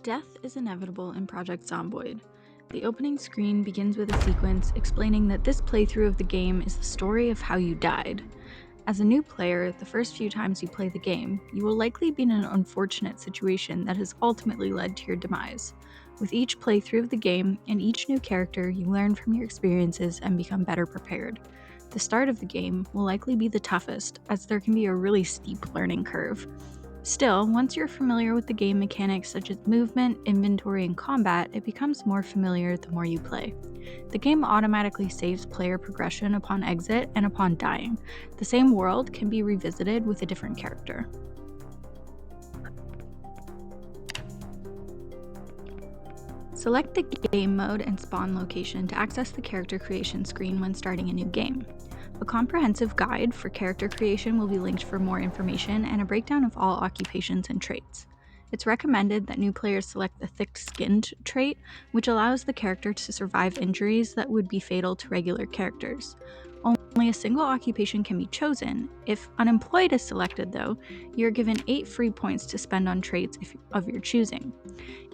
Death is inevitable in Project Zomboid. The opening screen begins with a sequence explaining that this playthrough of the game is the story of how you died. As a new player, the first few times you play the game, you will likely be in an unfortunate situation that has ultimately led to your demise. With each playthrough of the game and each new character, you learn from your experiences and become better prepared. The start of the game will likely be the toughest, as there can be a really steep learning curve. Still, once you're familiar with the game mechanics such as movement, inventory, and combat, it becomes more familiar the more you play. The game automatically saves player progression upon exit and upon dying. The same world can be revisited with a different character. Select the game mode and spawn location to access the character creation screen when starting a new game. A comprehensive guide for character creation will be linked for more information and a breakdown of all occupations and traits. It's recommended that new players select the thick-skinned trait, which allows the character to survive injuries that would be fatal to regular characters. Only a single occupation can be chosen. If unemployed is selected, though, you're given 8 free points to spend on traits of your choosing.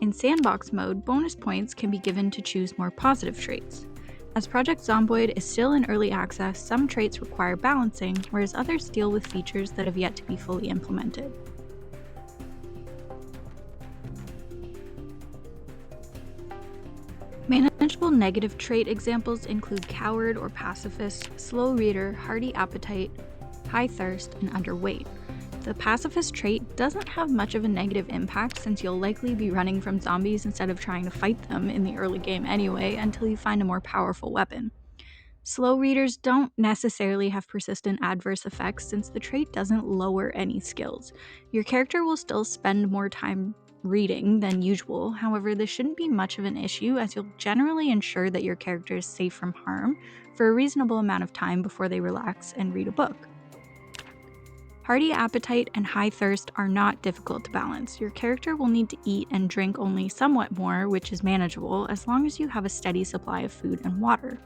In sandbox mode, bonus points can be given to choose more positive traits. As Project Zomboid is still in early access, some traits require balancing, whereas others deal with features that have yet to be fully implemented. Manageable negative trait examples include coward or pacifist, slow reader, hearty appetite, high thirst, and underweight. The pacifist trait doesn't have much of a negative impact since you'll likely be running from zombies instead of trying to fight them in the early game anyway until you find a more powerful weapon. Slow readers don't necessarily have persistent adverse effects since the trait doesn't lower any skills. Your character will still spend more time reading than usual, however this shouldn't be much of an issue as you'll generally ensure that your character is safe from harm for a reasonable amount of time before they relax and read a book. Hearty appetite and high thirst are not difficult to balance. Your character will need to eat and drink only somewhat more, which is manageable as long as you have a steady supply of food and water.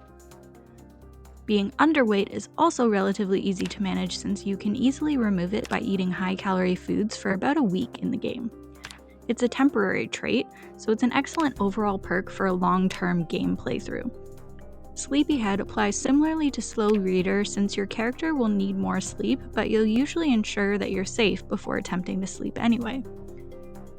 Being underweight is also relatively easy to manage since you can easily remove it by eating high-calorie foods for about a week in the game. It's a temporary trait, so it's an excellent overall perk for a long-term game playthrough. Sleepyhead applies similarly to slow reader since your character will need more sleep, but you'll usually ensure that you're safe before attempting to sleep anyway.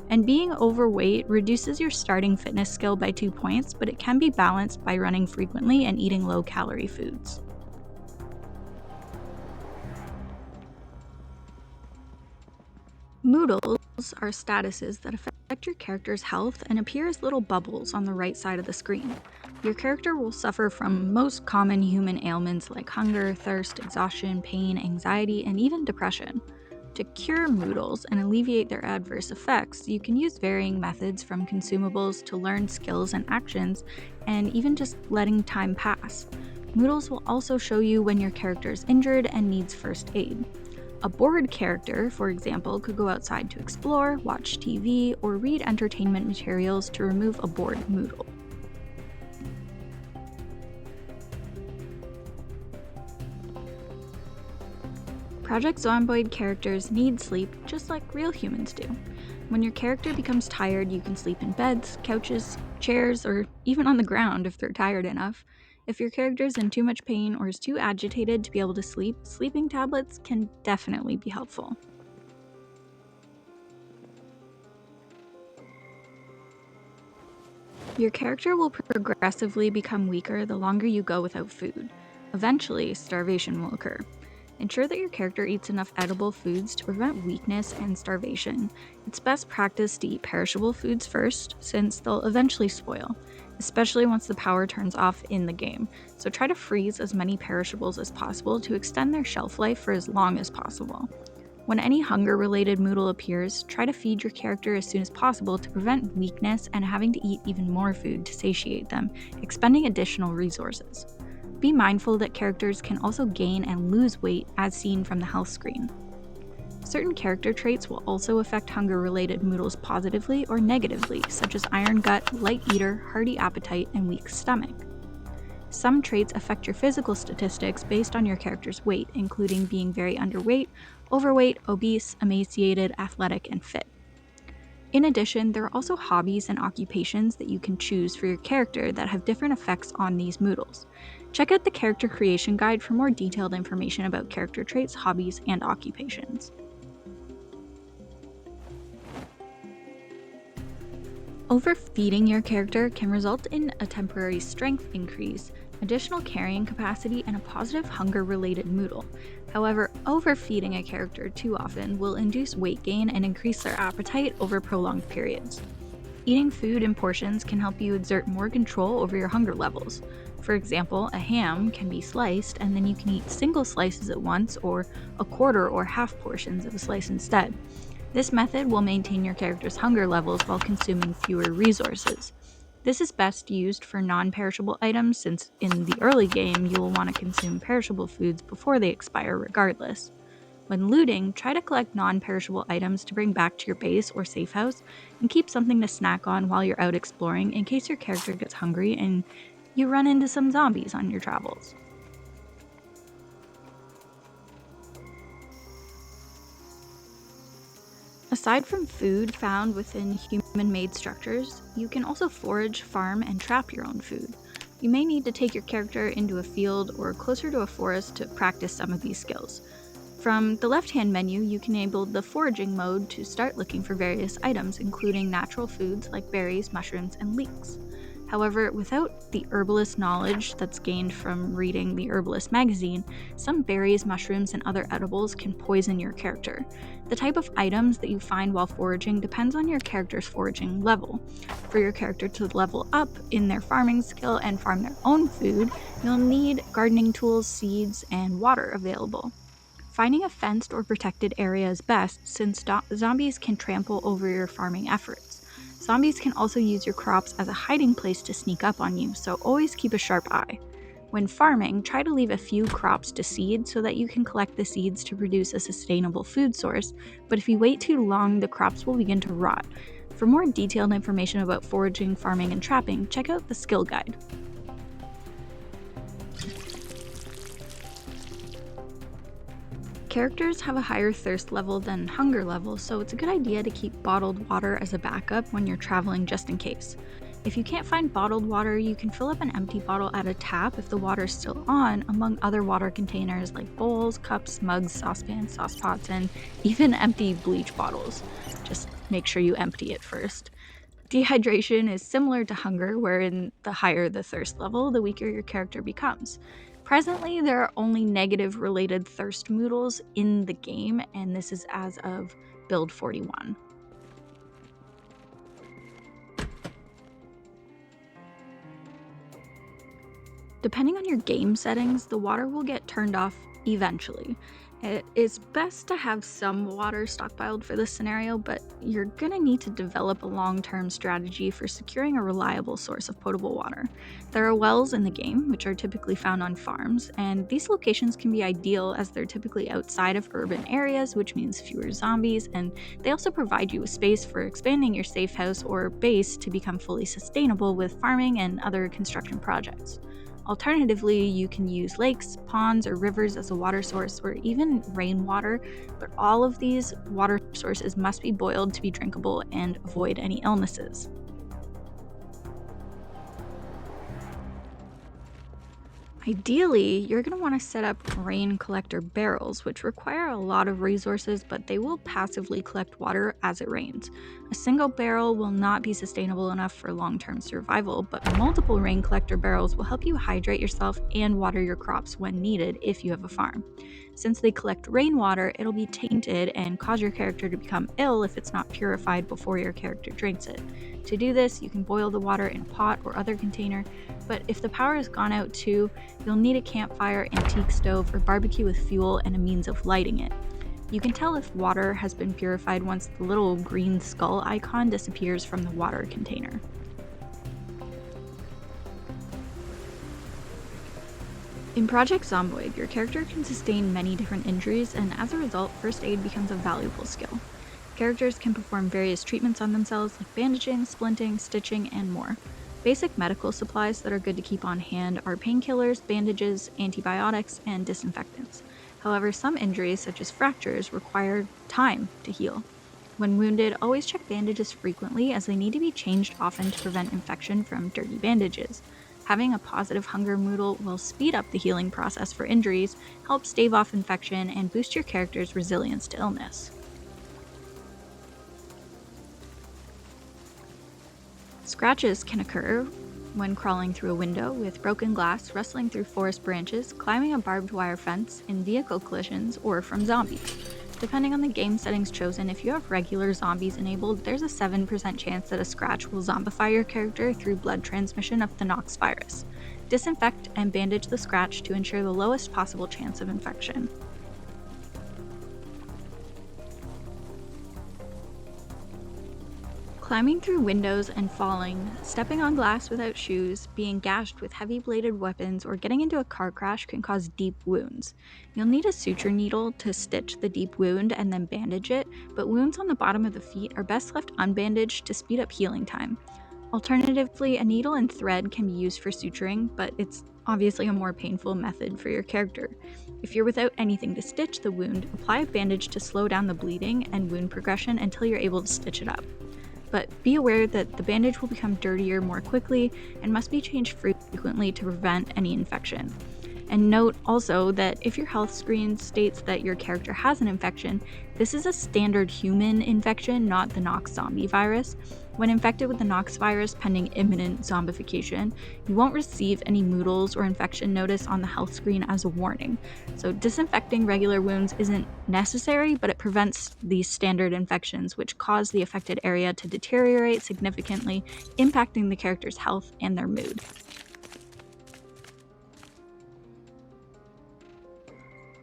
And being overweight reduces your starting fitness skill by 2 points, but it can be balanced by running frequently and eating low-calorie foods. Moodles are statuses that affect your character's health and appear as little bubbles on the right side of the screen. Your character will suffer from most common human ailments like hunger, thirst, exhaustion, pain, anxiety, and even depression. To cure moodles and alleviate their adverse effects, you can use varying methods from consumables to learn skills and actions, and even just letting time pass. Moodles will also show you when your character is injured and needs first aid. A bored character, for example, could go outside to explore, watch TV, or read entertainment materials to remove a bored moodle. Project Zomboid characters need sleep just like real humans do. When your character becomes tired, you can sleep in beds, couches, chairs, or even on the ground if they're tired enough. If your character is in too much pain or is too agitated to be able to sleep, sleeping tablets can definitely be helpful. Your character will progressively become weaker the longer you go without food. Eventually, starvation will occur. Ensure that your character eats enough edible foods to prevent weakness and starvation. It's best practice to eat perishable foods first, since they'll eventually spoil, especially once the power turns off in the game, so try to freeze as many perishables as possible to extend their shelf life for as long as possible. When any hunger-related moodle appears, try to feed your character as soon as possible to prevent weakness and having to eat even more food to satiate them, expending additional resources. Be mindful that characters can also gain and lose weight as seen from the health screen. Certain character traits will also affect hunger-related moodles positively or negatively, such as iron gut, light eater, hearty appetite, and weak stomach. Some traits affect your physical statistics based on your character's weight, including being very underweight, overweight, obese, emaciated, athletic, and fit. In addition, there are also hobbies and occupations that you can choose for your character that have different effects on these moodles. Check out the character creation guide for more detailed information about character traits, hobbies, and occupations. Overfeeding your character can result in a temporary strength increase, additional carrying capacity, and a positive hunger-related moodle. However, overfeeding a character too often will induce weight gain and increase their appetite over prolonged periods. Eating food in portions can help you exert more control over your hunger levels. For example, a ham can be sliced, and then you can eat single slices at once or a quarter or half portions of a slice instead. This method will maintain your character's hunger levels while consuming fewer resources. This is best used for non-perishable items since in the early game you will want to consume perishable foods before they expire regardless. When looting, try to collect non-perishable items to bring back to your base or safe house, and keep something to snack on while you're out exploring in case your character gets hungry and you run into some zombies on your travels. Aside from food found within human-made structures, you can also forage, farm, and trap your own food. You may need to take your character into a field or closer to a forest to practice some of these skills. From the left-hand menu, you can enable the foraging mode to start looking for various items, including natural foods like berries, mushrooms, and leeks. However, without the herbalist knowledge that's gained from reading the Herbalist magazine, some berries, mushrooms, and other edibles can poison your character. The type of items that you find while foraging depends on your character's foraging level. For your character to level up in their farming skill and farm their own food, you'll need gardening tools, seeds, and water available. Finding a fenced or protected area is best since zombies can trample over your farming efforts. Zombies can also use your crops as a hiding place to sneak up on you, so always keep a sharp eye. When farming, try to leave a few crops to seed so that you can collect the seeds to produce a sustainable food source, but if you wait too long, the crops will begin to rot. For more detailed information about foraging, farming, and trapping, check out the skill guide. Characters have a higher thirst level than hunger level, so it's a good idea to keep bottled water as a backup when you're traveling just in case. If you can't find bottled water, you can fill up an empty bottle at a tap if the water's still on, among other water containers like bowls, cups, mugs, saucepans, saucepots, and even empty bleach bottles. Just make sure you empty it first. Dehydration is similar to hunger, wherein the higher the thirst level, the weaker your character becomes. Presently, there are only negative related thirst moodles in the game, and this is as of build 41. Depending on your game settings, the water will get turned off eventually. It is best to have some water stockpiled for this scenario, but you're gonna need to develop a long-term strategy for securing a reliable source of potable water. There are wells in the game, which are typically found on farms, and these locations can be ideal as they're typically outside of urban areas, which means fewer zombies, and they also provide you with space for expanding your safe house or base to become fully sustainable with farming and other construction projects. Alternatively, you can use lakes, ponds, or rivers as a water source, or even rainwater, but all of these water sources must be boiled to be drinkable and avoid any illnesses. Ideally, you're going to want to set up rain collector barrels, which require a lot of resources, but they will passively collect water as it rains. A single barrel will not be sustainable enough for long-term survival, but multiple rain collector barrels will help you hydrate yourself and water your crops when needed if you have a farm. Since they collect rainwater, it'll be tainted and cause your character to become ill if it's not purified before your character drinks it. To do this, you can boil the water in a pot or other container, but if the power has gone out too, you'll need a campfire, antique stove, or barbecue with fuel and a means of lighting it. You can tell if water has been purified once the little green skull icon disappears from the water container. In Project Zomboid, your character can sustain many different injuries, and as a result, first aid becomes a valuable skill. Characters can perform various treatments on themselves like bandaging, splinting, stitching, and more. Basic medical supplies that are good to keep on hand are painkillers, bandages, antibiotics, and disinfectants. However, some injuries, such as fractures, require time to heal. When wounded, always check bandages frequently as they need to be changed often to prevent infection from dirty bandages. Having a positive hunger moodle will speed up the healing process for injuries, help stave off infection, and boost your character's resilience to illness. Scratches can occur when crawling through a window with broken glass, rustling through forest branches, climbing a barbed wire fence, in vehicle collisions, or from zombies. Depending on the game settings chosen, if you have regular zombies enabled, there's a 7% chance that a scratch will zombify your character through blood transmission of the Nox virus. Disinfect and bandage the scratch to ensure the lowest possible chance of infection. Climbing through windows and falling, stepping on glass without shoes, being gashed with heavy bladed weapons, or getting into a car crash can cause deep wounds. You'll need a suture needle to stitch the deep wound and then bandage it, but wounds on the bottom of the feet are best left unbandaged to speed up healing time. Alternatively, a needle and thread can be used for suturing, but it's obviously a more painful method for your character. If you're without anything to stitch the wound, apply a bandage to slow down the bleeding and wound progression until you're able to stitch it up. But be aware that the bandage will become dirtier more quickly and must be changed frequently to prevent any infection. And note also that if your health screen states that your character has an infection, this is a standard human infection, not the Nox zombie virus. When infected with the Nox virus pending imminent zombification, you won't receive any moodles or infection notice on the health screen as a warning. So disinfecting regular wounds isn't necessary, but it prevents these standard infections which cause the affected area to deteriorate significantly, impacting the character's health and their mood.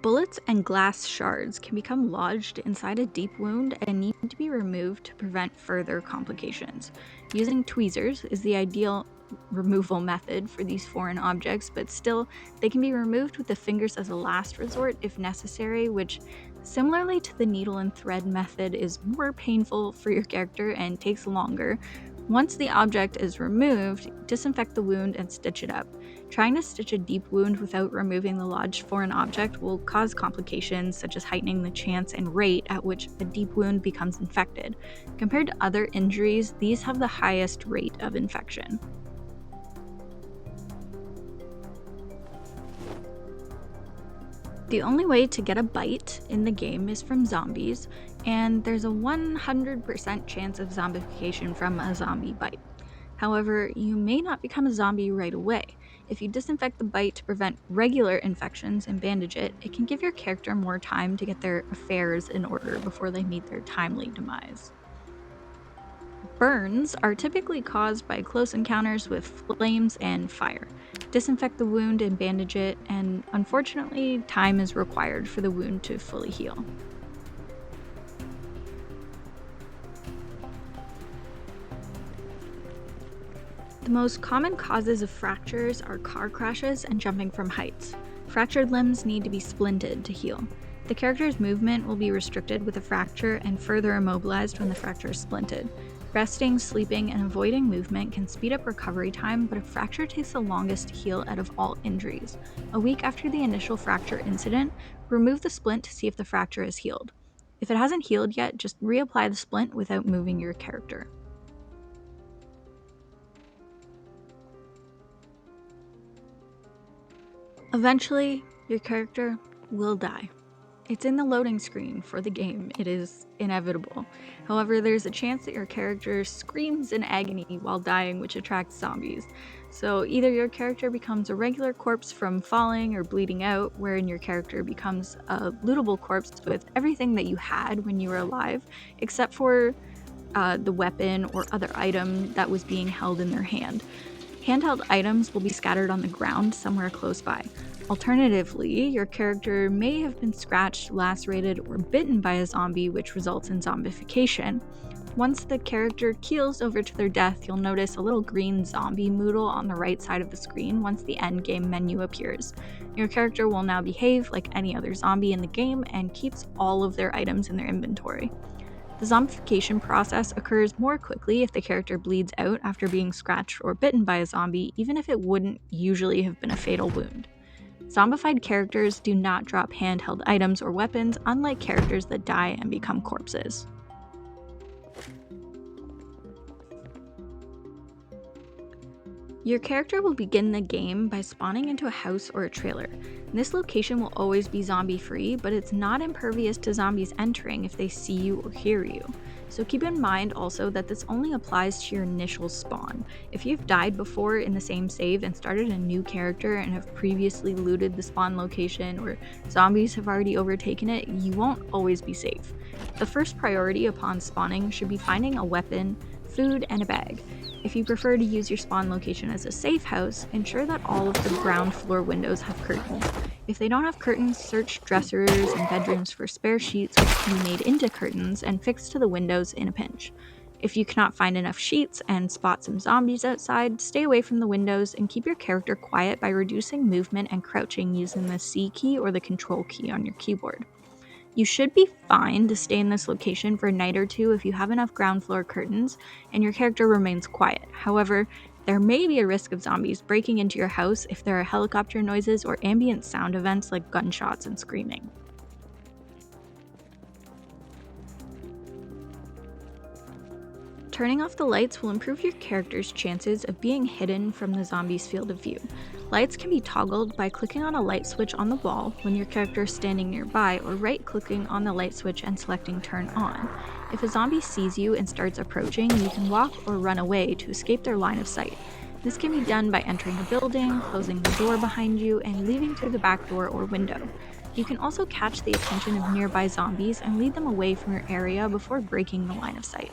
Bullets and glass shards can become lodged inside a deep wound and need to be removed to prevent further complications. Using tweezers is the ideal removal method for these foreign objects, but still, they can be removed with the fingers as a last resort if necessary, which, similarly to the needle and thread method, is more painful for your character and takes longer. Once the object is removed, disinfect the wound and stitch it up. Trying to stitch a deep wound without removing the lodged foreign object will cause complications, such as heightening the chance and rate at which a deep wound becomes infected. Compared to other injuries, these have the highest rate of infection. The only way to get a bite in the game is from zombies, and there's a 100% chance of zombification from a zombie bite. However, you may not become a zombie right away. If you disinfect the bite to prevent regular infections and bandage it, it can give your character more time to get their affairs in order before they meet their timely demise. Burns are typically caused by close encounters with flames and fire. Disinfect the wound and bandage it, and unfortunately, time is required for the wound to fully heal. The most common causes of fractures are car crashes and jumping from heights. Fractured limbs need to be splinted to heal. The character's movement will be restricted with a fracture and further immobilized when the fracture is splinted. Resting, sleeping, and avoiding movement can speed up recovery time, but a fracture takes the longest to heal out of all injuries. A week after the initial fracture incident, remove the splint to see if the fracture is healed. If it hasn't healed yet, just reapply the splint without moving your character. Eventually, your character will die. It's in the loading screen for the game. It is inevitable. However, there's a chance that your character screams in agony while dying, which attracts zombies. So either your character becomes a regular corpse from falling or bleeding out, wherein your character becomes a lootable corpse with everything that you had when you were alive, except for the weapon or other item that was being held in their hand. Handheld items will be scattered on the ground somewhere close by. Alternatively, your character may have been scratched, lacerated, or bitten by a zombie, which results in zombification. Once the character keels over to their death, you'll notice a little green zombie moodle on the right side of the screen once the endgame menu appears. Your character will now behave like any other zombie in the game and keeps all of their items in their inventory. The zombification process occurs more quickly if the character bleeds out after being scratched or bitten by a zombie, even if it wouldn't usually have been a fatal wound. Zombified characters do not drop handheld items or weapons, unlike characters that die and become corpses. Your character will begin the game by spawning into a house or a trailer. This location will always be zombie free, but it's not impervious to zombies entering if they see you or hear you. So keep in mind also that this only applies to your initial spawn. If you've died before in the same save and started a new character and have previously looted the spawn location, or zombies have already overtaken it, you won't always be safe. The first priority upon spawning should be finding a weapon, food, and a bag. If you prefer to use your spawn location as a safe house, ensure that all of the ground floor windows have curtains. If they don't have curtains, search dressers and bedrooms for spare sheets which can be made into curtains and fixed to the windows in a pinch. If you cannot find enough sheets and spot some zombies outside, stay away from the windows and keep your character quiet by reducing movement and crouching using the C key or the control key on your keyboard. You should be fine to stay in this location for a night or two if you have enough ground floor curtains and your character remains quiet. However, there may be a risk of zombies breaking into your house if there are helicopter noises or ambient sound events like gunshots and screaming. Turning off the lights will improve your character's chances of being hidden from the zombies' field of view. Lights can be toggled by clicking on a light switch on the wall when your character is standing nearby, or right-clicking on the light switch and selecting Turn On. If a zombie sees you and starts approaching, you can walk or run away to escape their line of sight. This can be done by entering a building, closing the door behind you, and leaving through the back door or window. You can also catch the attention of nearby zombies and lead them away from your area before breaking the line of sight.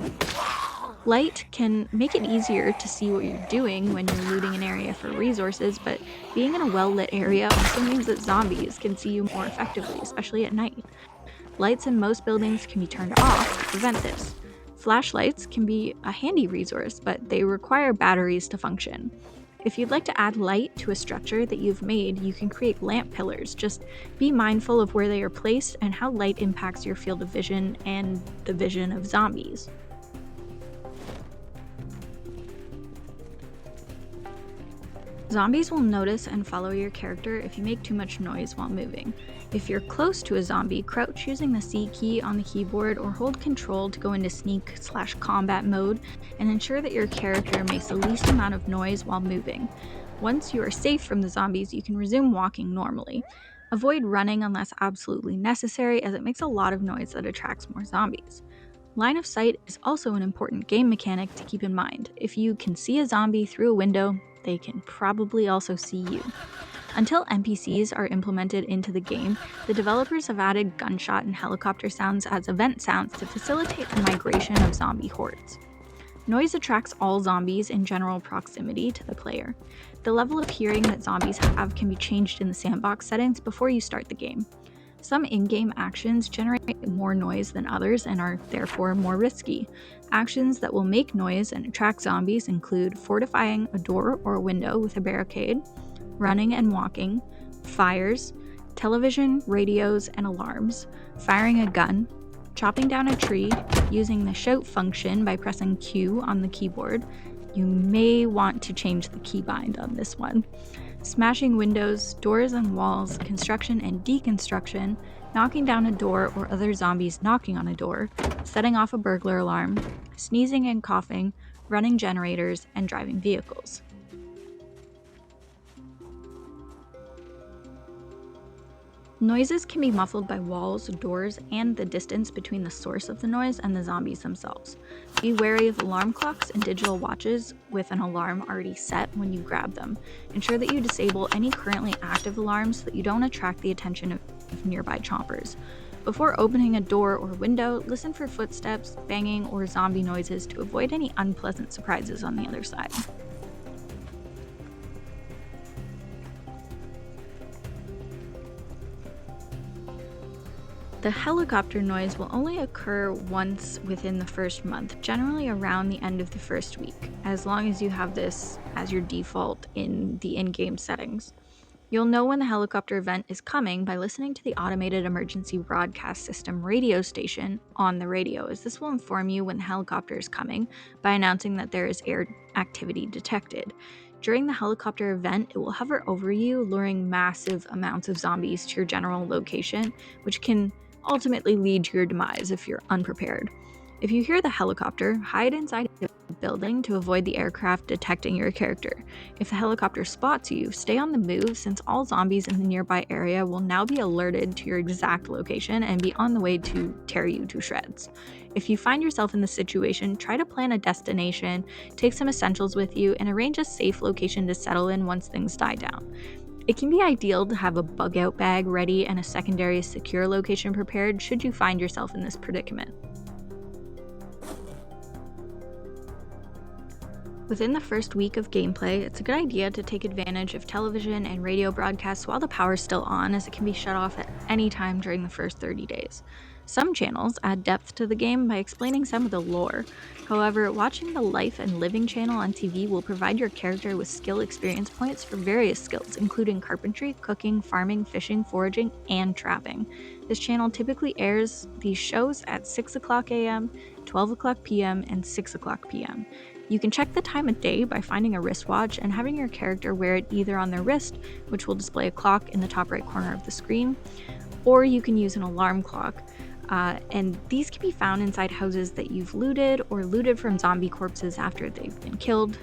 Light can make it easier to see what you're doing when you're looting an area for resources, but being in a well-lit area also means that zombies can see you more effectively, especially at night. Lights in most buildings can be turned off to prevent this. Flashlights can be a handy resource, but they require batteries to function. If you'd like to add light to a structure that you've made, you can create lamp pillars. Just be mindful of where they are placed and how light impacts your field of vision and the vision of zombies. Zombies will notice and follow your character if you make too much noise while moving. If you're close to a zombie, crouch using the C key on the keyboard or hold Control to go into sneak/combat mode and ensure that your character makes the least amount of noise while moving. Once you are safe from the zombies, you can resume walking normally. Avoid running unless absolutely necessary, as it makes a lot of noise that attracts more zombies. Line of sight is also an important game mechanic to keep in mind. If you can see a zombie through a window, they can probably also see you. Until NPCs are implemented into the game, the developers have added gunshot and helicopter sounds as event sounds to facilitate the migration of zombie hordes. Noise attracts all zombies in general proximity to the player. The level of hearing that zombies have can be changed in the sandbox settings before you start the game. Some in-game actions generate more noise than others and are therefore more risky. Actions that will make noise and attract zombies include fortifying a door or a window with a barricade, running and walking, fires, television, radios, and alarms, firing a gun, chopping down a tree, using the shout function by pressing Q on the keyboard. You may want to change the keybind on this one. Smashing windows, doors and walls, construction and deconstruction, knocking down a door or other zombies knocking on a door, setting off a burglar alarm, sneezing and coughing, running generators, and driving vehicles. Noises can be muffled by walls, doors, and the distance between the source of the noise and the zombies themselves. Be wary of alarm clocks and digital watches with an alarm already set when you grab them. Ensure that you disable any currently active alarms so that you don't attract the attention of nearby chompers. Before opening a door or window, listen for footsteps, banging, or zombie noises to avoid any unpleasant surprises on the other side. The helicopter noise will only occur once within the first month, generally around the end of the first week, as long as you have this as your default in the in-game settings. You'll know when the helicopter event is coming by listening to the automated emergency broadcast system radio station on the radio, as this will inform you when the helicopter is coming by announcing that there is air activity detected. During the helicopter event, it will hover over you, luring massive amounts of zombies to your general location, which can ultimately lead to your demise if you're unprepared. If you hear the helicopter, hide inside a building to avoid the aircraft detecting your character. If the helicopter spots you, stay on the move since all zombies in the nearby area will now be alerted to your exact location and be on the way to tear you to shreds. If you find yourself in this situation, try to plan a destination, take some essentials with you, and arrange a safe location to settle in once things die down. It can be ideal to have a bug out bag ready and a secondary secure location prepared should you find yourself in this predicament. Within the first week of gameplay, it's a good idea to take advantage of television and radio broadcasts while the power's still on, as it can be shut off at any time during the first 30 days. Some channels add depth to the game by explaining some of the lore. However, watching the Life and Living channel on TV will provide your character with skill experience points for various skills, including carpentry, cooking, farming, fishing, foraging, and trapping. This channel typically airs these shows at 6 o'clock a.m., 12 o'clock p.m., and 6 o'clock p.m. You can check the time of day by finding a wristwatch and having your character wear it either on their wrist, which will display a clock in the top right corner of the screen, or you can use an alarm clock. And these can be found inside houses that you've looted or looted from zombie corpses after they've been killed.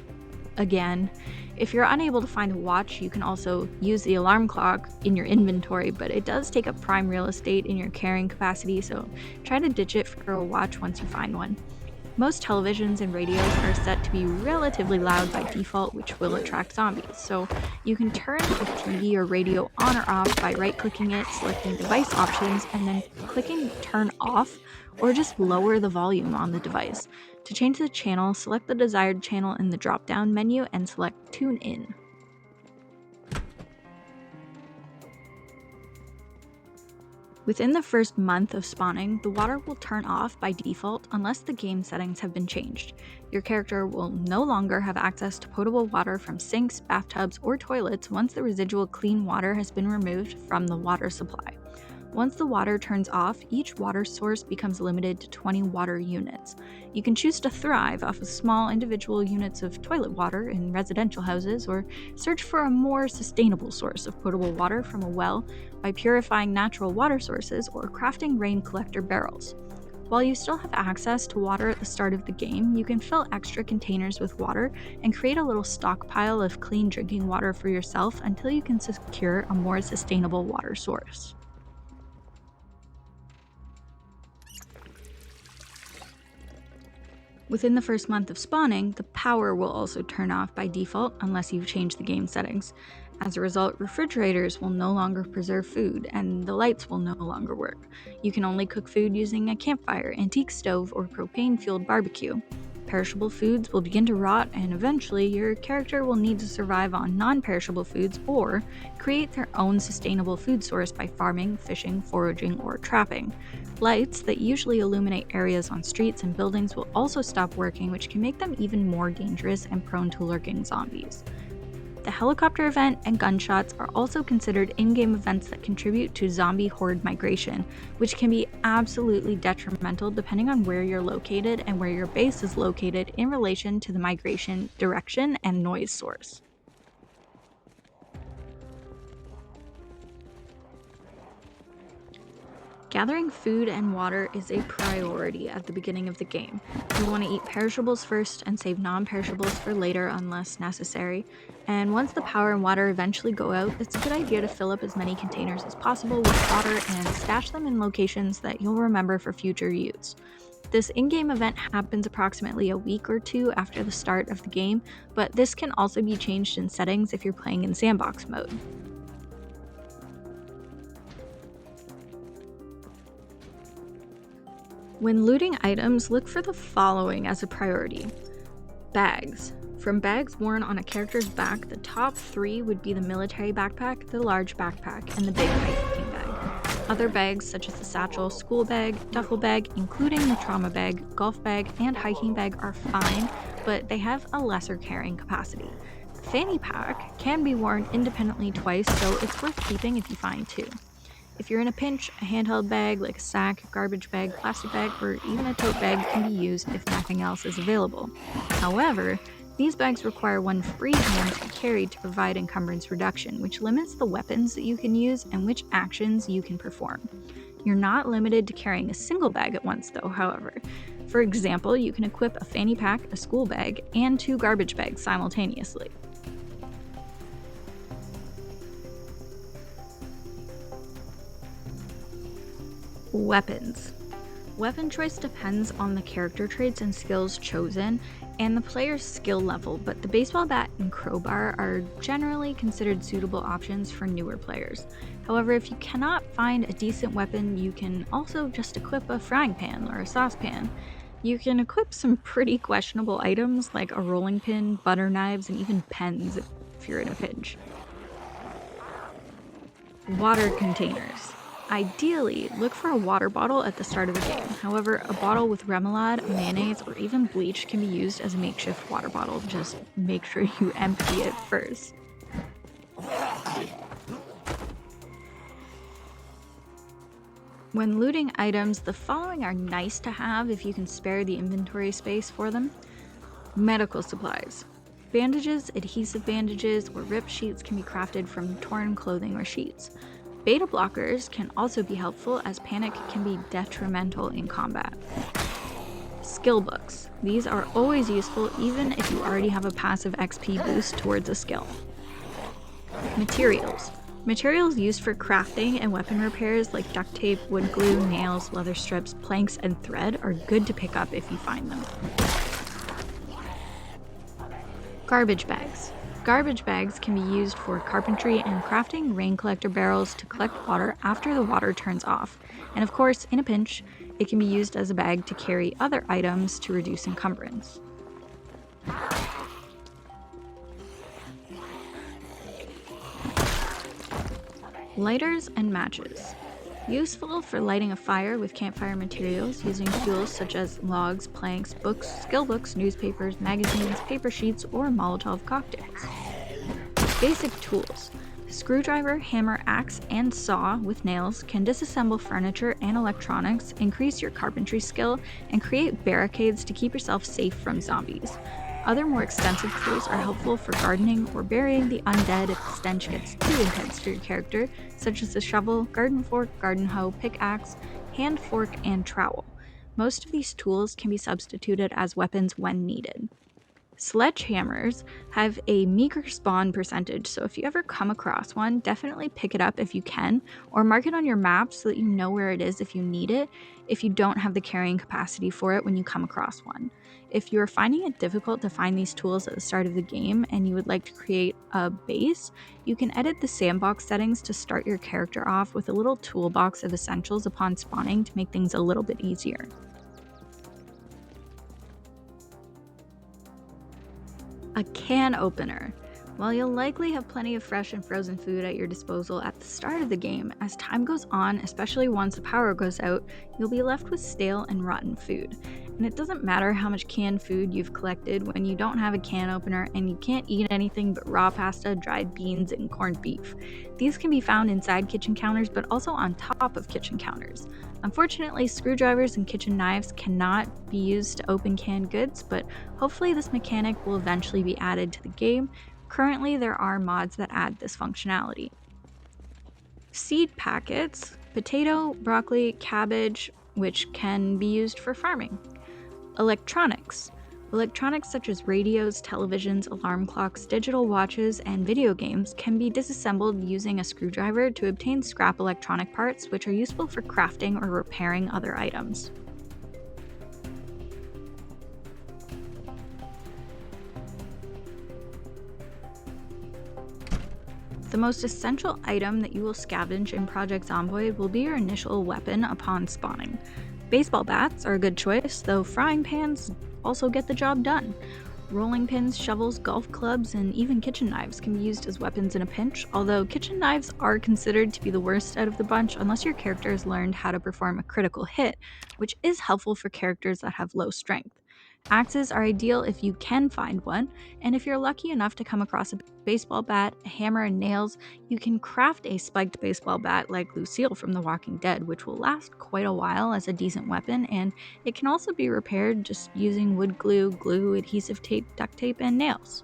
Again, if you're unable to find a watch, you can also use the alarm clock in your inventory, but it does take up prime real estate in your carrying capacity, so try to ditch it for a watch once you find one. Most televisions and radios are set to be relatively loud by default, which will attract zombies, so you can turn the TV or radio on or off by right-clicking it, selecting device options, and then clicking turn off, or just lower the volume on the device. To change the channel, select the desired channel in the drop-down menu and select Tune In. Within the first month of spawning, the water will turn off by default unless the game settings have been changed. Your character will no longer have access to potable water from sinks, bathtubs, or toilets once the residual clean water has been removed from the water supply. Once the water turns off, each water source becomes limited to 20 water units. You can choose to thrive off of small individual units of toilet water in residential houses, or search for a more sustainable source of potable water from a well by purifying natural water sources or crafting rain collector barrels. While you still have access to water at the start of the game, you can fill extra containers with water and create a little stockpile of clean drinking water for yourself until you can secure a more sustainable water source. Within the first month of spawning, the power will also turn off by default unless you've changed the game settings. As a result, refrigerators will no longer preserve food, and the lights will no longer work. You can only cook food using a campfire, antique stove, or propane-fueled barbecue. Perishable foods will begin to rot, and eventually your character will need to survive on non-perishable foods or create their own sustainable food source by farming, fishing, foraging, or trapping. Lights that usually illuminate areas on streets and buildings will also stop working, which can make them even more dangerous and prone to lurking zombies. The helicopter event and gunshots are also considered in-game events that contribute to zombie horde migration, which can be absolutely detrimental depending on where you're located and where your base is located in relation to the migration direction and noise source. Gathering food and water is a priority at the beginning of the game. You want to eat perishables first and save non-perishables for later unless necessary. And once the power and water eventually go out, it's a good idea to fill up as many containers as possible with water and stash them in locations that you'll remember for future use. This in-game event happens approximately a week or two after the start of the game, but this can also be changed in settings if you're playing in sandbox mode. When looting items, look for the following as a priority. Bags. From bags worn on a character's back, the top 3 would be the military backpack, the large backpack, and the big hiking bag. Other bags such as the satchel, school bag, duffel bag, including the trauma bag, golf bag, and hiking bag are fine, but they have a lesser carrying capacity. The fanny pack can be worn independently twice, so it's worth keeping if you find 2. If you're in a pinch, a handheld bag like a sack, garbage bag, plastic bag, or even a tote bag can be used if nothing else is available. However, these bags require one free hand to be carried to provide encumbrance reduction, which limits the weapons that you can use and which actions you can perform. You're not limited to carrying a single bag at once though, however. For example, you can equip a fanny pack, a school bag, and 2 garbage bags simultaneously. Weapons. Weapon choice depends on the character traits and skills chosen and the player's skill level, but the baseball bat and crowbar are generally considered suitable options for newer players. However, if you cannot find a decent weapon, you can also just equip a frying pan or a saucepan. You can equip some pretty questionable items like a rolling pin, butter knives, and even pens if you're in a pinch. Water containers. Ideally, look for a water bottle at the start of the game. However, a bottle with remoulade, mayonnaise, or even bleach can be used as a makeshift water bottle. Just make sure you empty it first. When looting items, the following are nice to have if you can spare the inventory space for them. Medical supplies. Bandages, adhesive bandages, or ripped sheets can be crafted from torn clothing or sheets. Beta blockers can also be helpful as panic can be detrimental in combat. Skill books. These are always useful even if you already have a passive XP boost towards a skill. Materials. Materials used for crafting and weapon repairs like duct tape, wood glue, nails, leather strips, planks, and thread are good to pick up if you find them. Garbage bags. Garbage bags can be used for carpentry and crafting rain collector barrels to collect water after the water turns off. And of course, in a pinch, it can be used as a bag to carry other items to reduce encumbrance. Lighters and matches. Useful for lighting a fire with campfire materials using fuels such as logs, planks, books, skill books, newspapers, magazines, paper sheets, or Molotov cocktails. Basic tools. Screwdriver, hammer, axe, and saw with nails can disassemble furniture and electronics, increase your carpentry skill, and create barricades to keep yourself safe from zombies. Other more extensive tools are helpful for gardening or burying the undead if the stench gets too intense for your character, such as a shovel, garden fork, garden hoe, pickaxe, hand fork, and trowel. Most of these tools can be substituted as weapons when needed. Sledgehammers have a meager spawn percentage, so if you ever come across one, definitely pick it up if you can, or mark it on your map so that you know where it is if you need it, if you don't have the carrying capacity for it when you come across one. If you are finding it difficult to find these tools at the start of the game and you would like to create a base, you can edit the sandbox settings to start your character off with a little toolbox of essentials upon spawning to make things a little bit easier. A can opener. While you'll likely have plenty of fresh and frozen food at your disposal at the start of the game, as time goes on, especially once the power goes out, you'll be left with stale and rotten food. And it doesn't matter how much canned food you've collected when you don't have a can opener and you can't eat anything but raw pasta, dried beans, and corned beef. These can be found inside kitchen counters but also on top of kitchen counters. Unfortunately, screwdrivers and kitchen knives cannot be used to open canned goods, but hopefully this mechanic will eventually be added to the game. Currently, there are mods that add this functionality. Seed packets, potato, broccoli, cabbage, which can be used for farming. Electronics. Electronics such as radios, televisions, alarm clocks, digital watches, and video games can be disassembled using a screwdriver to obtain scrap electronic parts, which are useful for crafting or repairing other items. The most essential item that you will scavenge in Project Zomboid will be your initial weapon upon spawning. Baseball bats are a good choice, though frying pans also get the job done. Rolling pins, shovels, golf clubs, and even kitchen knives can be used as weapons in a pinch, although kitchen knives are considered to be the worst out of the bunch unless your character has learned how to perform a critical hit, which is helpful for characters that have low strength. Axes are ideal if you can find one, and if you're lucky enough to come across a baseball bat, a hammer, and nails, you can craft a spiked baseball bat like Lucille from The Walking Dead, which will last quite a while as a decent weapon, and it can also be repaired just using wood glue, glue, adhesive tape, duct tape, and nails.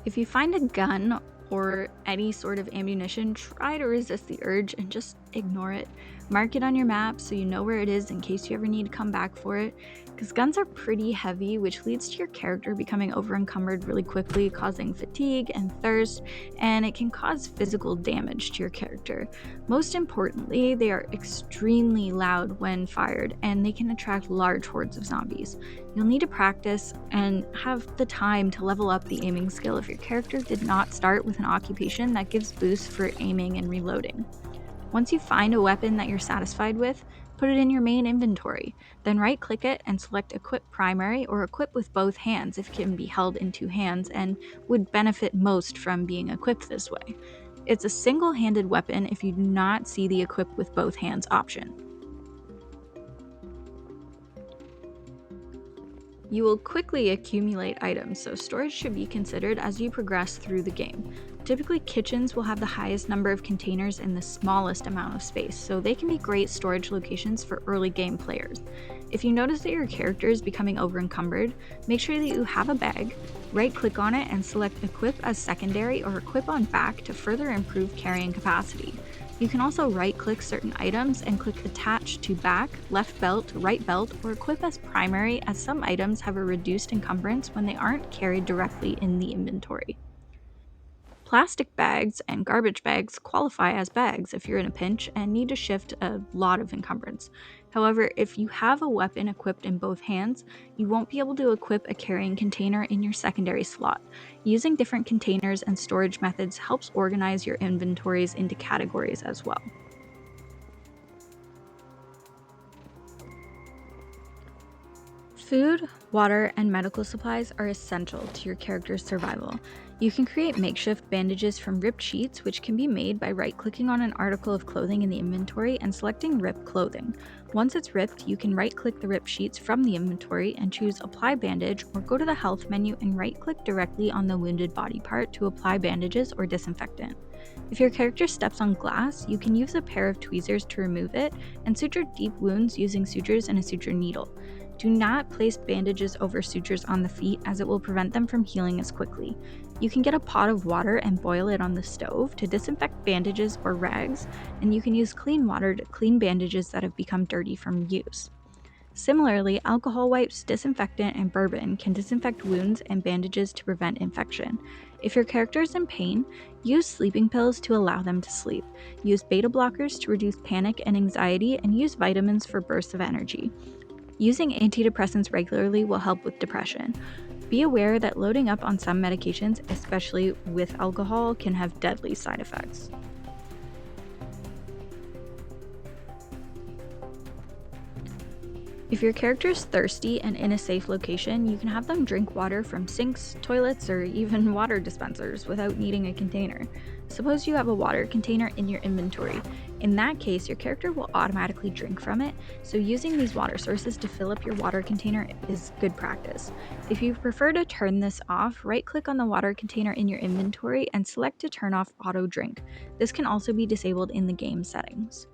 If you find a gun or any sort of ammunition, try to resist the urge and just ignore it. Mark it on your map so you know where it is in case you ever need to come back for it, because guns are pretty heavy, which leads to your character becoming over-encumbered really quickly, causing fatigue and thirst, and it can cause physical damage to your character. Most importantly, they are extremely loud when fired, and they can attract large hordes of zombies. You'll need to practice and have the time to level up the aiming skill if your character did not start with an occupation that gives boosts for aiming and reloading. Once you find a weapon that you're satisfied with, put it in your main inventory. Then right-click it and select Equip Primary or Equip with both hands if it can be held in two hands and would benefit most from being equipped this way. It's a single-handed weapon if you do not see the Equip with both hands option. You will quickly accumulate items, so storage should be considered as you progress through the game. Typically, kitchens will have the highest number of containers in the smallest amount of space, so they can be great storage locations for early game players. If you notice that your character is becoming over-encumbered, make sure that you have a bag, right-click on it and select Equip as secondary or Equip on back to further improve carrying capacity. You can also right-click certain items and click Attach to back, left belt, right belt, or equip as primary, as some items have a reduced encumbrance when they aren't carried directly in the inventory. Plastic bags and garbage bags qualify as bags if you're in a pinch and need to shift a lot of encumbrance. However, if you have a weapon equipped in both hands, you won't be able to equip a carrying container in your secondary slot. Using different containers and storage methods helps organize your inventories into categories as well. Food, water, and medical supplies are essential to your character's survival. You can create makeshift bandages from ripped sheets, which can be made by right-clicking on an article of clothing in the inventory and selecting Rip Clothing. Once it's ripped, you can right-click the ripped sheets from the inventory and choose Apply Bandage, or go to the Health menu and right-click directly on the wounded body part to apply bandages or disinfectant. If your character steps on glass, you can use a pair of tweezers to remove it and suture deep wounds using sutures and a suture needle. Do not place bandages over sutures on the feet, as it will prevent them from healing as quickly. You can get a pot of water and boil it on the stove to disinfect bandages or rags, and you can use clean water to clean bandages that have become dirty from use. Similarly, alcohol wipes, disinfectant, and bourbon can disinfect wounds and bandages to prevent infection. If your character is in pain, use sleeping pills to allow them to sleep. Use beta blockers to reduce panic and anxiety, and use vitamins for bursts of energy. Using antidepressants regularly will help with depression. Be aware that loading up on some medications, especially with alcohol, can have deadly side effects. If your character is thirsty and in a safe location, you can have them drink water from sinks, toilets, or even water dispensers without needing a container. Suppose you have a water container in your inventory. In that case, your character will automatically drink from it, so using these water sources to fill up your water container is good practice. If you prefer to turn this off, right-click on the water container in your inventory and select to turn off auto drink. This can also be disabled in the game settings.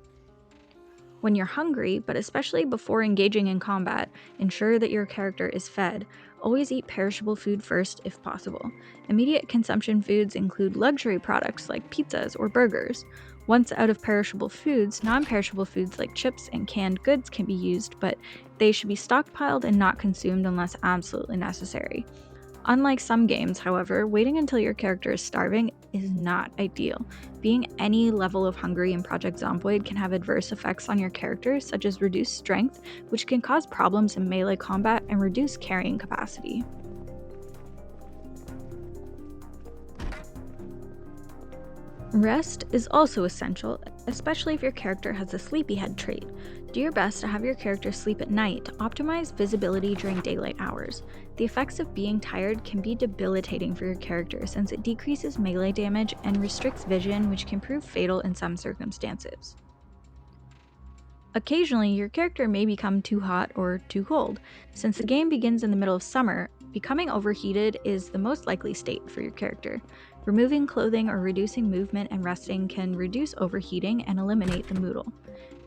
When you're hungry, but especially before engaging in combat, ensure that your character is fed. Always eat perishable food first if possible. Immediate consumption foods include luxury products like pizzas or burgers. Once out of perishable foods, non-perishable foods like chips and canned goods can be used, but they should be stockpiled and not consumed unless absolutely necessary. Unlike some games, however, waiting until your character is starving is not ideal. Being any level of hungry in Project Zomboid can have adverse effects on your character, such as reduced strength, which can cause problems in melee combat and reduce carrying capacity. Rest is also essential, especially if your character has a sleepyhead trait. Do your best to have your character sleep at night to optimize visibility during daylight hours. The effects of being tired can be debilitating for your character, since it decreases melee damage and restricts vision, which can prove fatal in some circumstances. Occasionally, your character may become too hot or too cold. Since the game begins in the middle of summer, becoming overheated is the most likely state for your character. Removing clothing or reducing movement and resting can reduce overheating and eliminate the moodle.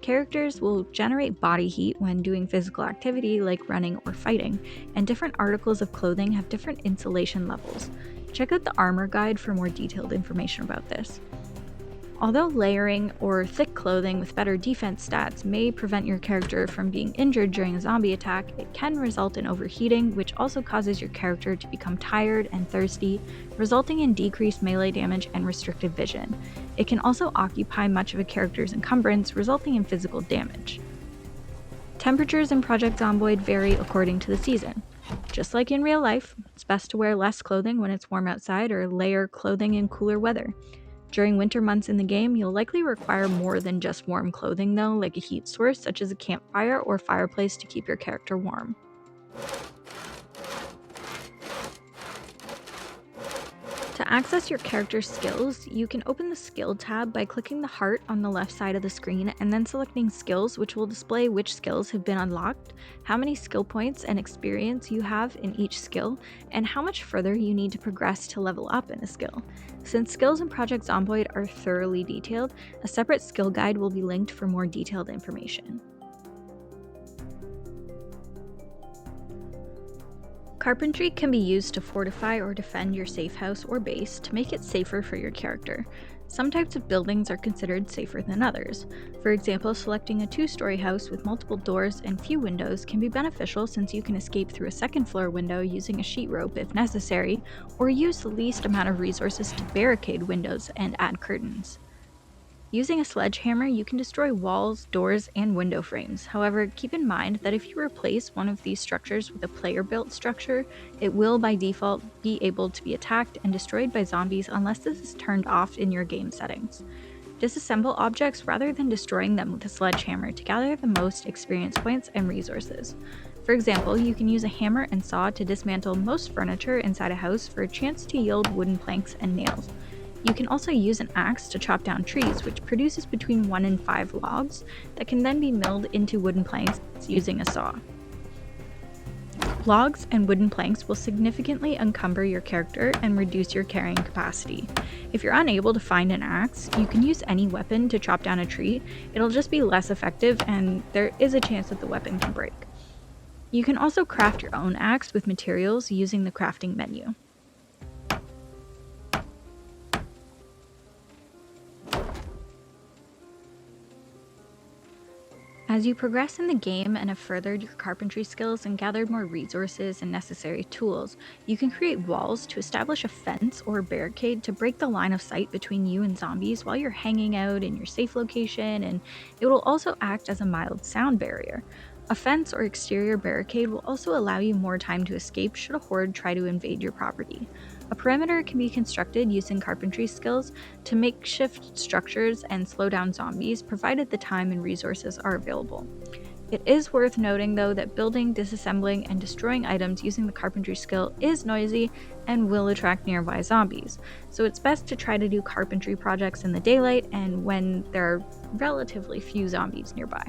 Characters will generate body heat when doing physical activity like running or fighting, and different articles of clothing have different insulation levels. Check out the armor guide for more detailed information about this. Although layering or thick clothing with better defense stats may prevent your character from being injured during a zombie attack, it can result in overheating, which also causes your character to become tired and thirsty, resulting in decreased melee damage and restricted vision. It can also occupy much of a character's encumbrance, resulting in physical damage. Temperatures in Project Zomboid vary according to the season. Just like in real life, it's best to wear less clothing when it's warm outside or layer clothing in cooler weather. During winter months in the game, you'll likely require more than just warm clothing though, like a heat source such as a campfire or fireplace to keep your character warm. To access your character's skills, you can open the Skill tab by clicking the heart on the left side of the screen and then selecting Skills, which will display which skills have been unlocked, how many skill points and experience you have in each skill, and how much further you need to progress to level up in a skill. Since skills in Project Zomboid are thoroughly detailed, a separate skill guide will be linked for more detailed information. Carpentry can be used to fortify or defend your safe house or base to make it safer for your character. Some types of buildings are considered safer than others. For example, selecting a 2-story house with multiple doors and few windows can be beneficial since you can escape through a second-floor window using a sheet rope if necessary, or use the least amount of resources to barricade windows and add curtains. Using a sledgehammer, you can destroy walls, doors, and window frames. However, keep in mind that if you replace one of these structures with a player-built structure, it will by default be able to be attacked and destroyed by zombies unless this is turned off in your game settings. Disassemble objects rather than destroying them with a sledgehammer to gather the most experience points and resources. For example, you can use a hammer and saw to dismantle most furniture inside a house for a chance to yield wooden planks and nails. You can also use an axe to chop down trees, which produces between 1 and 5 logs that can then be milled into wooden planks using a saw. Logs and wooden planks will significantly encumber your character and reduce your carrying capacity. If you're unable to find an axe, you can use any weapon to chop down a tree. It'll just be less effective and there is a chance that the weapon can break. You can also craft your own axe with materials using the crafting menu. As you progress in the game and have furthered your carpentry skills and gathered more resources and necessary tools, you can create walls to establish a fence or a barricade to break the line of sight between you and zombies while you're hanging out in your safe location, and it will also act as a mild sound barrier. A fence or exterior barricade will also allow you more time to escape should a horde try to invade your property. A perimeter can be constructed using carpentry skills to makeshift structures and slow down zombies, provided the time and resources are available. It is worth noting, though, that building, disassembling, and destroying items using the carpentry skill is noisy and will attract nearby zombies, so it's best to try to do carpentry projects in the daylight and when there are relatively few zombies nearby.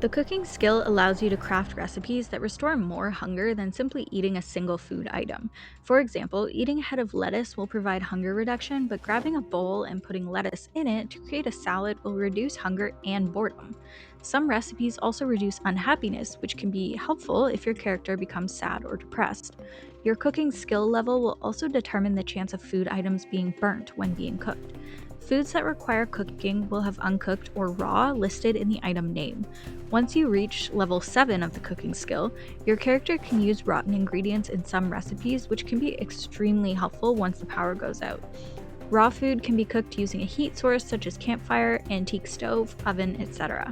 The cooking skill allows you to craft recipes that restore more hunger than simply eating a single food item. For example, eating a head of lettuce will provide hunger reduction, but grabbing a bowl and putting lettuce in it to create a salad will reduce hunger and boredom. Some recipes also reduce unhappiness, which can be helpful if your character becomes sad or depressed. Your cooking skill level will also determine the chance of food items being burnt when being cooked. Foods that require cooking will have uncooked or raw listed in the item name. Once you reach level 7 of the cooking skill, your character can use rotten ingredients in some recipes, which can be extremely helpful once the power goes out. Raw food can be cooked using a heat source such as campfire, antique stove, oven, etc.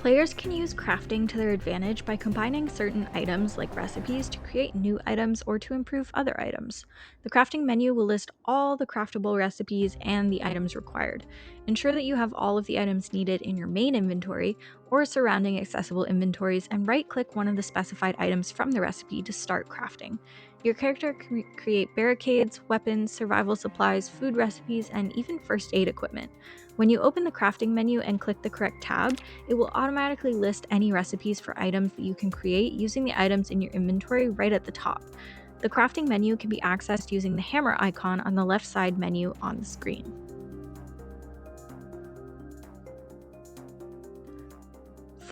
Players can use crafting to their advantage by combining certain items like recipes to create new items or to improve other items. The crafting menu will list all the craftable recipes and the items required. Ensure that you have all of the items needed in your main inventory or surrounding accessible inventories and right-click one of the specified items from the recipe to start crafting. Your character can create barricades, weapons, survival supplies, food recipes, and even first aid equipment. When you open the crafting menu and click the correct tab, it will automatically list any recipes for items that you can create using the items in your inventory right at the top. The crafting menu can be accessed using the hammer icon on the left side menu on the screen.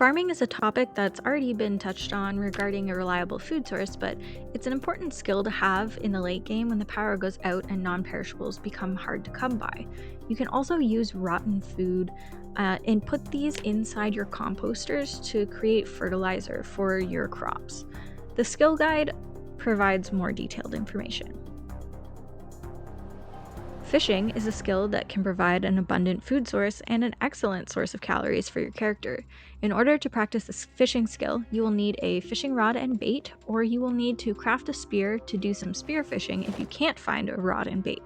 Farming is a topic that's already been touched on regarding a reliable food source, but it's an important skill to have in the late game when the power goes out and non-perishables become hard to come by. You can also use rotten food and put these inside your composters to create fertilizer for your crops. The skill guide provides more detailed information. Fishing is a skill that can provide an abundant food source and an excellent source of calories for your character. In order to practice this fishing skill, you will need a fishing rod and bait, or you will need to craft a spear to do some spear fishing if you can't find a rod and bait.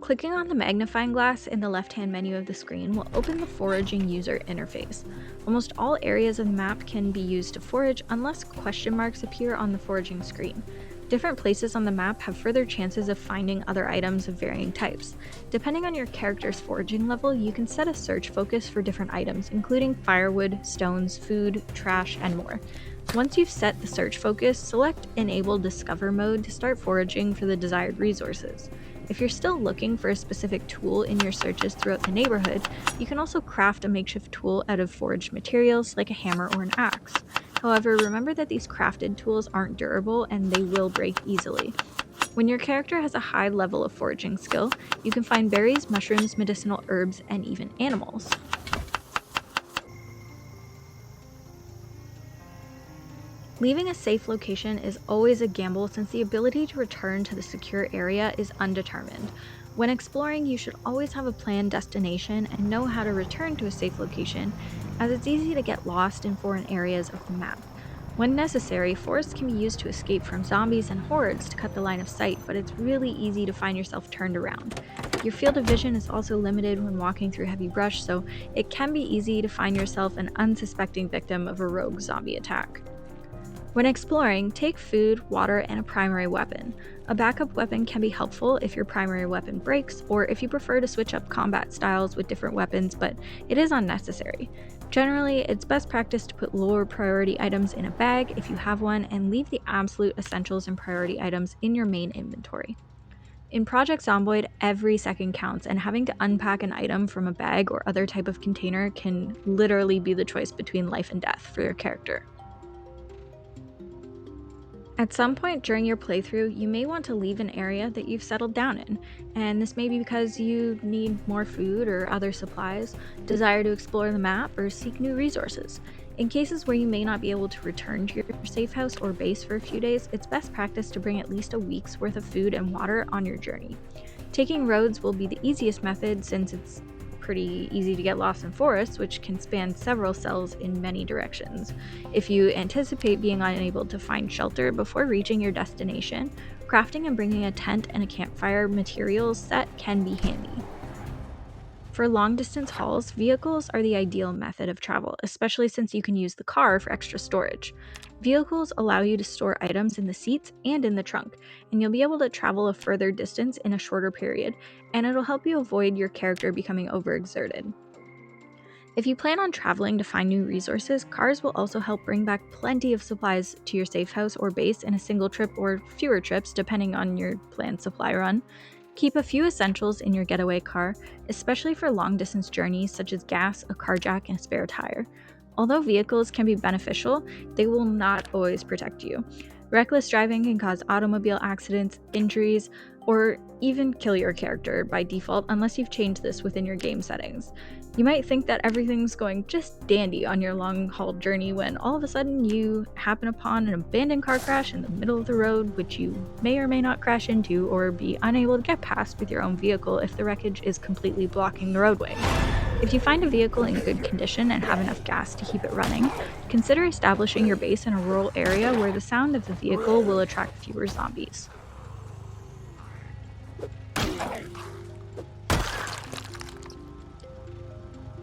Clicking on the magnifying glass in the left-hand menu of the screen will open the foraging user interface. Almost all areas of the map can be used to forage unless question marks appear on the foraging screen. Different places on the map have further chances of finding other items of varying types. Depending on your character's foraging level, you can set a search focus for different items, including firewood, stones, food, trash, and more. Once you've set the search focus, select Enable Discover mode to start foraging for the desired resources. If you're still looking for a specific tool in your searches throughout the neighborhood, you can also craft a makeshift tool out of foraged materials like a hammer or an axe. However, remember that these crafted tools aren't durable and they will break easily. When your character has a high level of foraging skill, you can find berries, mushrooms, medicinal herbs, and even animals. Leaving a safe location is always a gamble since the ability to return to the secure area is undetermined. When exploring, you should always have a planned destination and know how to return to a safe location, as it's easy to get lost in foreign areas of the map. When necessary, forests can be used to escape from zombies and hordes to cut the line of sight, but it's really easy to find yourself turned around. Your field of vision is also limited when walking through heavy brush, so it can be easy to find yourself an unsuspecting victim of a rogue zombie attack. When exploring, take food, water, and a primary weapon. A backup weapon can be helpful if your primary weapon breaks, or if you prefer to switch up combat styles with different weapons, but it is unnecessary. Generally, it's best practice to put lower priority items in a bag if you have one, and leave the absolute essentials and priority items in your main inventory. In Project Zomboid, every second counts, and having to unpack an item from a bag or other type of container can literally be the choice between life and death for your character. At some point during your playthrough, you may want to leave an area that you've settled down in, and this may be because you need more food or other supplies, desire to explore the map, or seek new resources. In cases where you may not be able to return to your safe house or base for a few days, it's best practice to bring at least a week's worth of food and water on your journey. Taking roads will be the easiest method since it's pretty easy to get lost in forests, which can span several cells in many directions. If you anticipate being unable to find shelter before reaching your destination, crafting and bringing a tent and a campfire materials set can be handy. For long-distance hauls, vehicles are the ideal method of travel, especially since you can use the car for extra storage. Vehicles allow you to store items in the seats and in the trunk, and you'll be able to travel a further distance in a shorter period, and it'll help you avoid your character becoming overexerted. If you plan on traveling to find new resources, cars will also help bring back plenty of supplies to your safe house or base in a single trip or fewer trips depending on your planned supply run. Keep a few essentials in your getaway car, especially for long-distance journeys such as gas, a car jack, and a spare tire. Although vehicles can be beneficial, they will not always protect you. Reckless driving can cause automobile accidents, injuries, or even kill your character by default unless you've changed this within your game settings. You might think that everything's going just dandy on your long-haul journey when all of a sudden you happen upon an abandoned car crash in the middle of the road, which you may or may not crash into or be unable to get past with your own vehicle if the wreckage is completely blocking the roadway. If you find a vehicle in good condition and have enough gas to keep it running, consider establishing your base in a rural area where the sound of the vehicle will attract fewer zombies.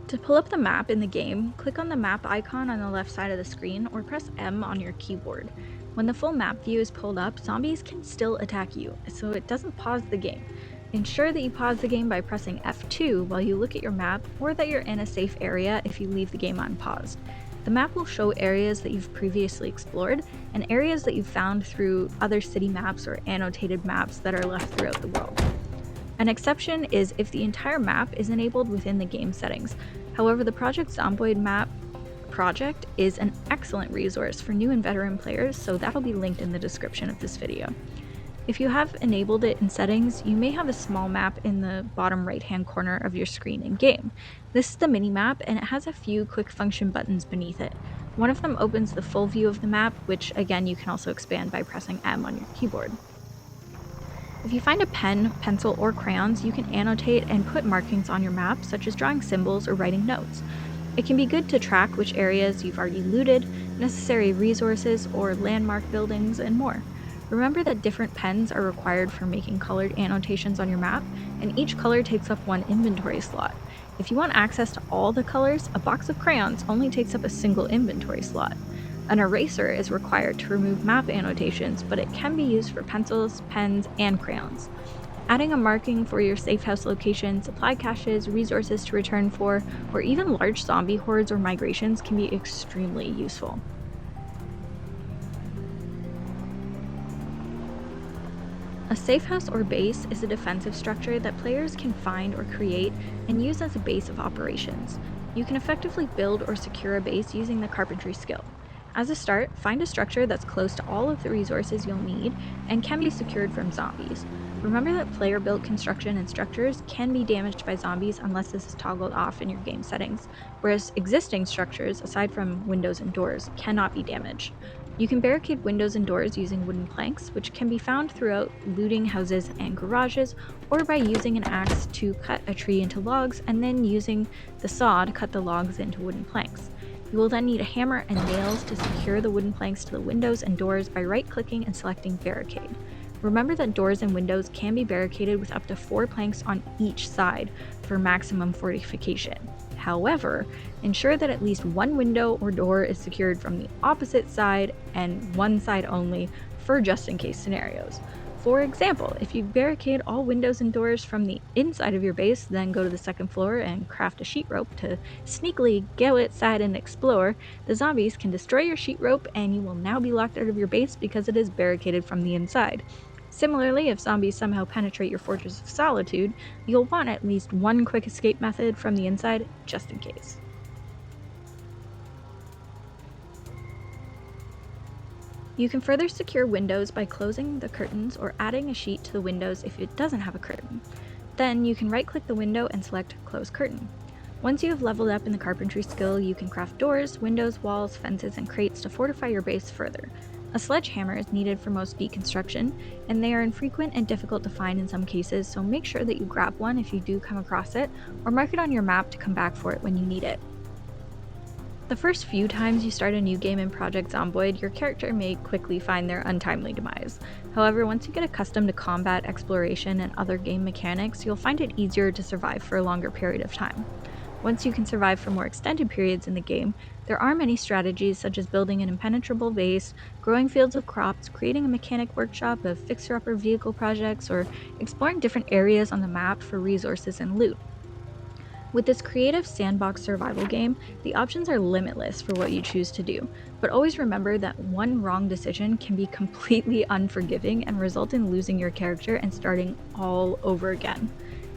To pull up the map in the game, click on the map icon on the left side of the screen or press M on your keyboard. When the full map view is pulled up, zombies can still attack you, so it doesn't pause the game. Ensure that you pause the game by pressing F2 while you look at your map, or that you're in a safe area if you leave the game unpaused. The map will show areas that you've previously explored and areas that you've found through other city maps or annotated maps that are left throughout the world. An exception is if the entire map is enabled within the game settings. However, the Project Zomboid map project is an excellent resource for new and veteran players, so that'll be linked in the description of this video. If you have enabled it in settings, you may have a small map in the bottom right-hand corner of your screen in-game. This is the mini-map, and it has a few quick function buttons beneath it. One of them opens the full view of the map, which again you can also expand by pressing M on your keyboard. If you find a pen, pencil, or crayons, you can annotate and put markings on your map, such as drawing symbols or writing notes. It can be good to track which areas you've already looted, necessary resources, or landmark buildings, and more. Remember that different pens are required for making colored annotations on your map, and each color takes up one inventory slot. If you want access to all the colors, a box of crayons only takes up a single inventory slot. An eraser is required to remove map annotations, but it can be used for pencils, pens, and crayons. Adding a marking for your safe house location, supply caches, resources to return for, or even large zombie hordes or migrations can be extremely useful. A safe house or base is a defensive structure that players can find or create and use as a base of operations. You can effectively build or secure a base using the carpentry skill. As a start, find a structure that's close to all of the resources you'll need and can be secured from zombies. Remember that player-built construction and structures can be damaged by zombies unless this is toggled off in your game settings, whereas existing structures, aside from windows and doors, cannot be damaged. You can barricade windows and doors using wooden planks, which can be found throughout looting houses and garages, or by using an axe to cut a tree into logs and then using the saw to cut the logs into wooden planks. You will then need a hammer and nails to secure the wooden planks to the windows and doors by right-clicking and selecting Barricade. Remember that doors and windows can be barricaded with up to 4 planks on each side for maximum fortification. However, ensure that at least one window or door is secured from the opposite side and one side only for just-in-case scenarios. For example, if you barricade all windows and doors from the inside of your base, then go to the second floor and craft a sheet rope to sneakily go outside and explore, the zombies can destroy your sheet rope and you will now be locked out of your base because it is barricaded from the inside. Similarly, if zombies somehow penetrate your Fortress of Solitude, you'll want at least one quick escape method from the inside, just in case. You can further secure windows by closing the curtains or adding a sheet to the windows if it doesn't have a curtain. Then you can right-click the window and select Close Curtain. Once you have leveled up in the carpentry skill, you can craft doors, windows, walls, fences, and crates to fortify your base further. A sledgehammer is needed for most deconstruction, and they are infrequent and difficult to find in some cases, so make sure that you grab one if you do come across it, or mark it on your map to come back for it when you need it. The first few times you start a new game in Project Zomboid, your character may quickly find their untimely demise. However, once you get accustomed to combat, exploration, and other game mechanics, you'll find it easier to survive for a longer period of time. Once you can survive for more extended periods in the game, there are many strategies such as building an impenetrable base, growing fields of crops, creating a mechanic workshop of fixer-upper vehicle projects, or exploring different areas on the map for resources and loot. With this creative sandbox survival game, the options are limitless for what you choose to do, but always remember that one wrong decision can be completely unforgiving and result in losing your character and starting all over again.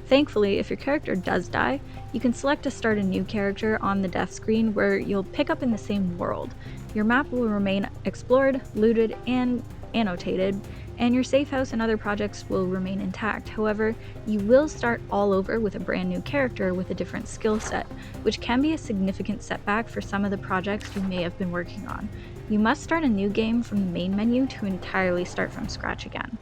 Thankfully, if your character does die, you can select to start a new character on the death screen where you'll pick up in the same world. Your map will remain explored, looted, and annotated, and your safe house and other projects will remain intact. However, you will start all over with a brand new character with a different skill set, which can be a significant setback for some of the projects you may have been working on. You must start a new game from the main menu to entirely start from scratch again.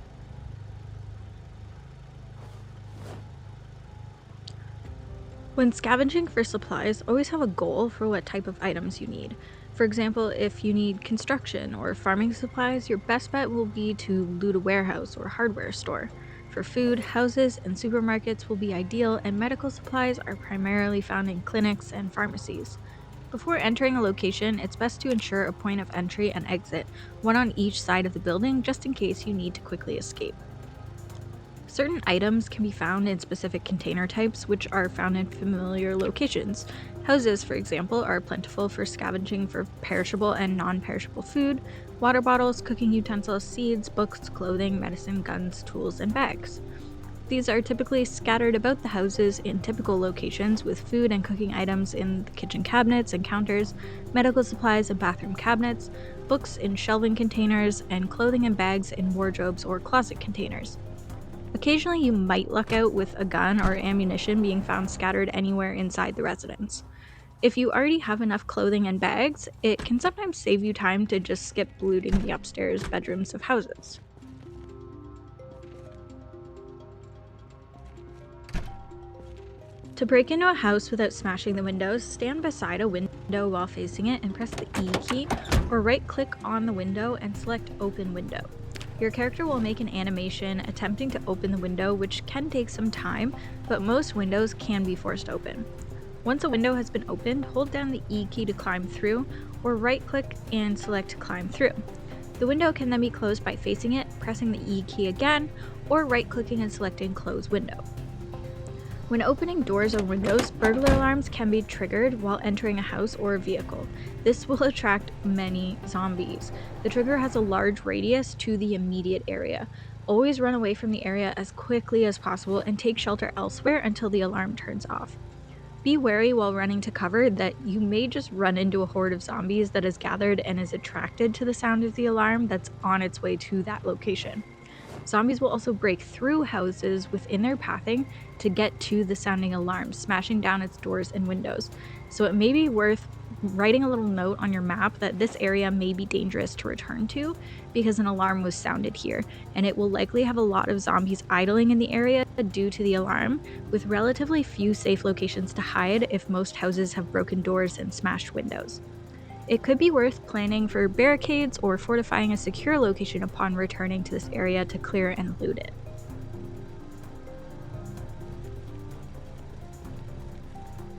When scavenging for supplies, always have a goal for what type of items you need. For example, if you need construction or farming supplies, your best bet will be to loot a warehouse or hardware store. For food, houses and supermarkets will be ideal, and medical supplies are primarily found in clinics and pharmacies. Before entering a location, it's best to ensure a point of entry and exit, one on each side of the building, just in case you need to quickly escape. Certain items can be found in specific container types, which are found in familiar locations. Houses, for example, are plentiful for scavenging for perishable and non-perishable food, water bottles, cooking utensils, seeds, books, clothing, medicine, guns, tools, and bags. These are typically scattered about the houses in typical locations, with food and cooking items in the kitchen cabinets and counters, medical supplies in bathroom cabinets, books in shelving containers, and clothing and bags in wardrobes or closet containers. Occasionally, you might luck out with a gun or ammunition being found scattered anywhere inside the residence. If you already have enough clothing and bags, it can sometimes save you time to just skip looting the upstairs bedrooms of houses. To break into a house without smashing the windows, stand beside a window while facing it and press the E key, or right-click on the window and select Open Window. Your character will make an animation attempting to open the window, which can take some time, but most windows can be forced open. Once a window has been opened, hold down the E key to climb through, or right-click and select Climb Through. The window can then be closed by facing it, pressing the E key again, or right-clicking and selecting Close Window. When opening doors or windows, burglar alarms can be triggered while entering a house or a vehicle. This will attract many zombies. The trigger has a large radius to the immediate area. Always run away from the area as quickly as possible and take shelter elsewhere until the alarm turns off. Be wary while running to cover that you may just run into a horde of zombies that has gathered and is attracted to the sound of the alarm that's on its way to that location. Zombies will also break through houses within their pathing to get to the sounding alarm, smashing down its doors and windows. So it may be worth writing a little note on your map that this area may be dangerous to return to because an alarm was sounded here, and it will likely have a lot of zombies idling in the area due to the alarm, with relatively few safe locations to hide if most houses have broken doors and smashed windows. It could be worth planning for barricades or fortifying a secure location upon returning to this area to clear and loot it.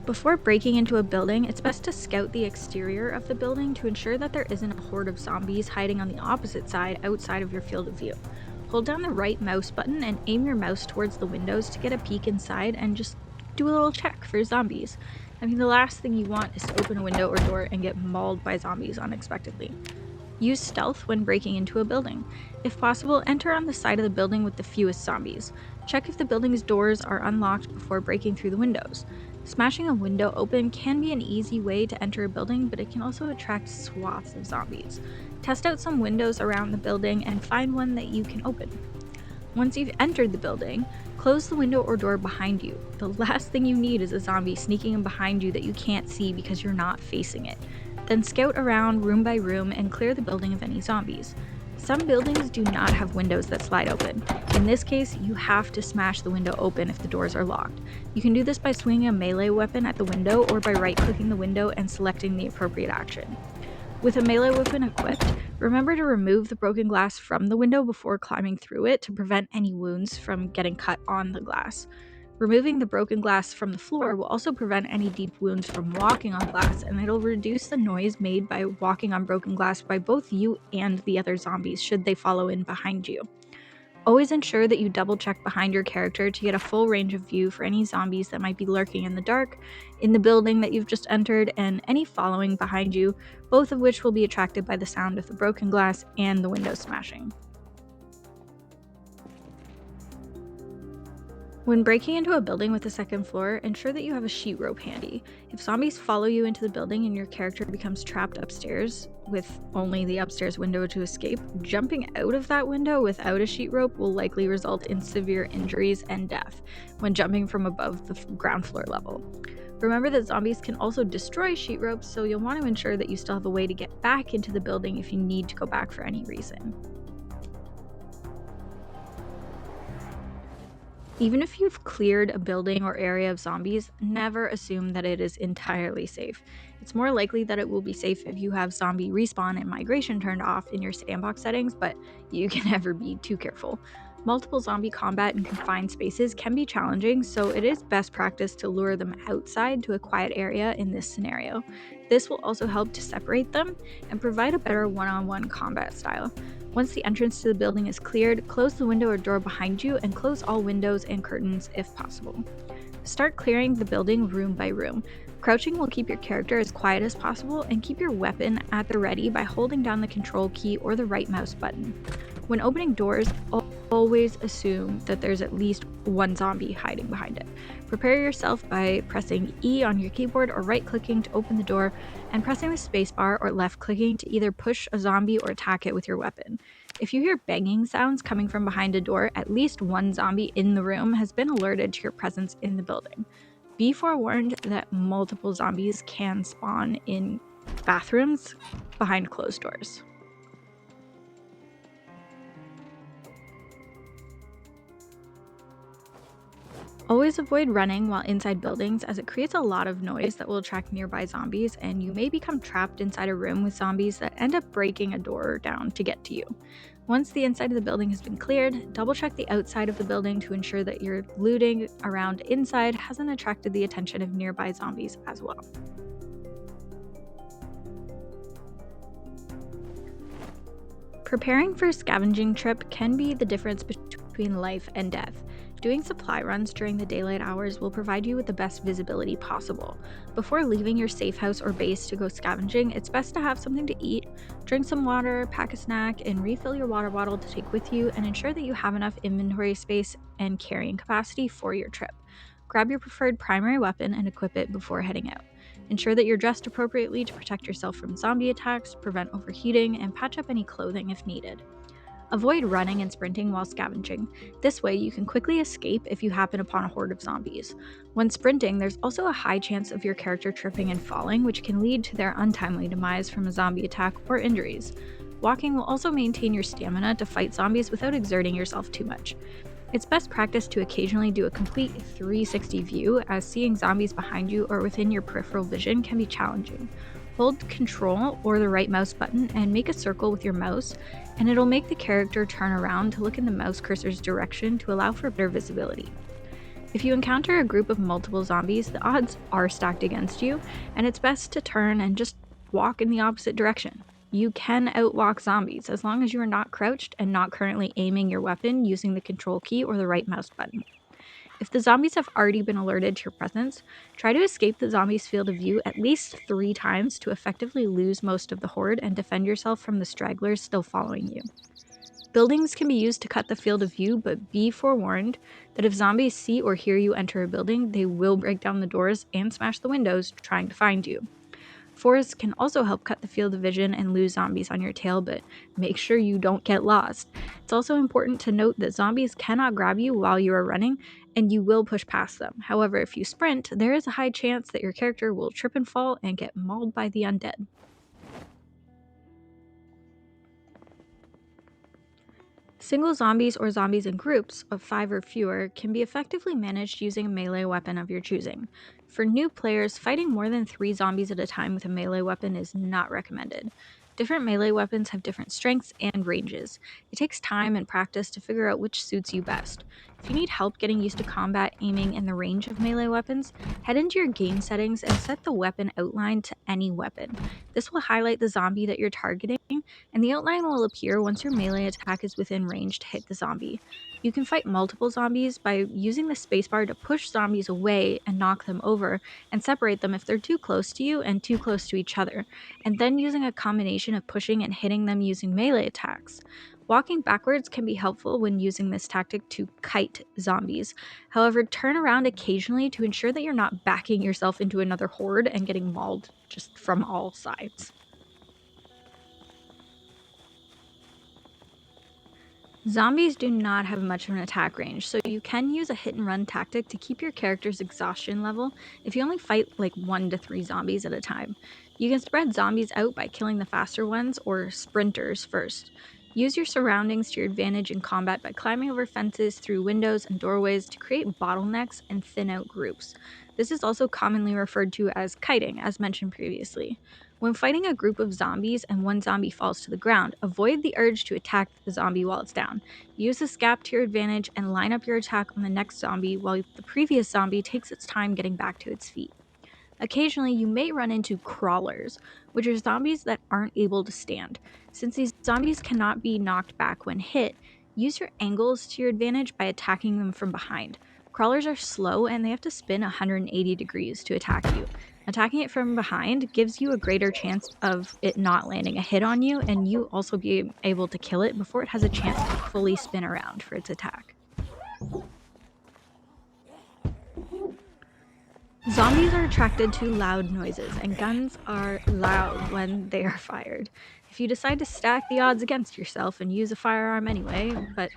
Before breaking into a building, it's best to scout the exterior of the building to ensure that there isn't a horde of zombies hiding on the opposite side outside of your field of view. Hold down the right mouse button and aim your mouse towards the windows to get a peek inside and just do a little check for zombies. The last thing you want is to open a window or door and get mauled by zombies unexpectedly. Use stealth when breaking into a building. If possible, enter on the side of the building with the fewest zombies. Check if the building's doors are unlocked before breaking through the windows. Smashing a window open can be an easy way to enter a building, but it can also attract swaths of zombies. Test out some windows around the building and find one that you can open. Once you've entered the building, close the window or door behind you. The last thing you need is a zombie sneaking in behind you that you can't see because you're not facing it. Then scout around room by room and clear the building of any zombies. Some buildings do not have windows that slide open. In this case, you have to smash the window open if the doors are locked. You can do this by swinging a melee weapon at the window or by right-clicking the window and selecting the appropriate action. With a melee weapon equipped, remember to remove the broken glass from the window before climbing through it to prevent any wounds from getting cut on the glass. Removing the broken glass from the floor will also prevent any deep wounds from walking on glass, and it'll reduce the noise made by walking on broken glass by both you and the other zombies should they follow in behind you. Always ensure that you double check behind your character to get a full range of view for any zombies that might be lurking in the dark, in the building that you've just entered, and any following behind you, both of which will be attracted by the sound of the broken glass and the window smashing. When breaking into a building with a second floor, ensure that you have a sheetrope handy. If zombies follow you into the building and your character becomes trapped upstairs with only the upstairs window to escape, jumping out of that window without a sheetrope will likely result in severe injuries and death when jumping from above the ground floor level. Remember that zombies can also destroy sheetropes, so you'll want to ensure that you still have a way to get back into the building if you need to go back for any reason. Even if you've cleared a building or area of zombies, never assume that it is entirely safe. It's more likely that it will be safe if you have zombie respawn and migration turned off in your sandbox settings, but you can never be too careful. Multiple zombie combat in confined spaces can be challenging, so it is best practice to lure them outside to a quiet area in this scenario. This will also help to separate them and provide a better one-on-one combat style. Once the entrance to the building is cleared, close the window or door behind you and close all windows and curtains if possible. Start clearing the building room by room. Crouching will keep your character as quiet as possible, and keep your weapon at the ready by holding down the control key or the right mouse button. When opening doors, always assume that there's at least one zombie hiding behind it. Prepare yourself by pressing E on your keyboard or right-clicking to open the door, and pressing the spacebar or left-clicking to either push a zombie or attack it with your weapon. If you hear banging sounds coming from behind a door, at least one zombie in the room has been alerted to your presence in the building. Be forewarned that multiple zombies can spawn in bathrooms behind closed doors. Always avoid running while inside buildings, as it creates a lot of noise that will attract nearby zombies, and you may become trapped inside a room with zombies that end up breaking a door down to get to you. Once the inside of the building has been cleared, double check the outside of the building to ensure that your looting around inside hasn't attracted the attention of nearby zombies as well. Preparing for a scavenging trip can be the difference between life and death. Doing supply runs during the daylight hours will provide you with the best visibility possible. Before leaving your safe house or base to go scavenging, it's best to have something to eat, drink some water, pack a snack, and refill your water bottle to take with you, and ensure that you have enough inventory space and carrying capacity for your trip. Grab your preferred primary weapon and equip it before heading out. Ensure that you're dressed appropriately to protect yourself from zombie attacks, prevent overheating, and patch up any clothing if needed. Avoid running and sprinting while scavenging. This way, you can quickly escape if you happen upon a horde of zombies. When sprinting, there's also a high chance of your character tripping and falling, which can lead to their untimely demise from a zombie attack or injuries. Walking will also maintain your stamina to fight zombies without exerting yourself too much. It's best practice to occasionally do a complete 360 view, as seeing zombies behind you or within your peripheral vision can be challenging. Hold Control or the right mouse button and make a circle with your mouse, and it'll make the character turn around to look in the mouse cursor's direction to allow for better visibility. If you encounter a group of multiple zombies, the odds are stacked against you, and it's best to turn and just walk in the opposite direction. You can outwalk zombies as long as you are not crouched and not currently aiming your weapon using the control key or the right mouse button. If the zombies have already been alerted to your presence, try to escape the zombies' field of view at least 3 times to effectively lose most of the horde and defend yourself from the stragglers still following you. Buildings can be used to cut the field of view, but be forewarned that if zombies see or hear you enter a building, they will break down the doors and smash the windows trying to find you. Forests can also help cut the field of vision and lose zombies on your tail, but make sure you don't get lost. It's also important to note that zombies cannot grab you while you are running, and you will push past them. However, if you sprint, there is a high chance that your character will trip and fall and get mauled by the undead. Single zombies or zombies in groups of 5 or fewer can be effectively managed using a melee weapon of your choosing. For new players, fighting more than 3 zombies at a time with a melee weapon is not recommended. Different melee weapons have different strengths and ranges. It takes time and practice to figure out which suits you best. If you need help getting used to combat, aiming, and the range of melee weapons, head into your game settings and set the weapon outline to any weapon. This will highlight the zombie that you're targeting, and the outline will appear once your melee attack is within range to hit the zombie. You can fight multiple zombies by using the spacebar to push zombies away and knock them over, and separate them if they're too close to you and too close to each other, and then using a combination of pushing and hitting them using melee attacks. Walking backwards can be helpful when using this tactic to kite zombies. However, turn around occasionally to ensure that you're not backing yourself into another horde and getting mauled just from all sides. Zombies do not have much of an attack range, so you can use a hit and run tactic to keep your character's exhaustion level if you only fight like 1 to 3 zombies at a time. You can spread zombies out by killing the faster ones or sprinters first. Use your surroundings to your advantage in combat by climbing over fences, through windows and doorways to create bottlenecks and thin out groups. This is also commonly referred to as kiting, as mentioned previously. When fighting a group of zombies and one zombie falls to the ground, avoid the urge to attack the zombie while it's down. Use this gap to your advantage and line up your attack on the next zombie while the previous zombie takes its time getting back to its feet. Occasionally, you may run into crawlers, which are zombies that aren't able to stand. Since these zombies cannot be knocked back when hit, use your angles to your advantage by attacking them from behind. Crawlers are slow and they have to spin 180 degrees to attack you. Attacking it from behind gives you a greater chance of it not landing a hit on you, and you also be able to kill it before it has a chance to fully spin around for its attack. Zombies are attracted to loud noises, and guns are loud when they are fired. If you decide to stack the odds against yourself and use a firearm anyway, but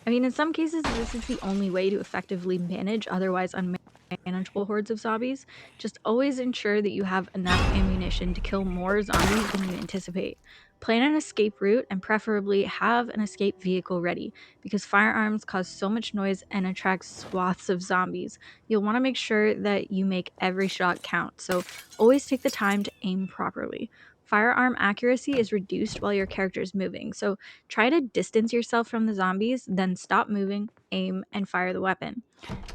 in some cases, this is the only way to effectively manage otherwise unmanageable hordes of zombies. Just always ensure that you have enough ammunition to kill more zombies than you anticipate. Plan an escape route and preferably have an escape vehicle ready because firearms cause so much noise and attract swaths of zombies. You'll want to make sure that you make every shot count, so always take the time to aim properly. Firearm accuracy is reduced while your character is moving, so try to distance yourself from the zombies, then stop moving, aim, and fire the weapon.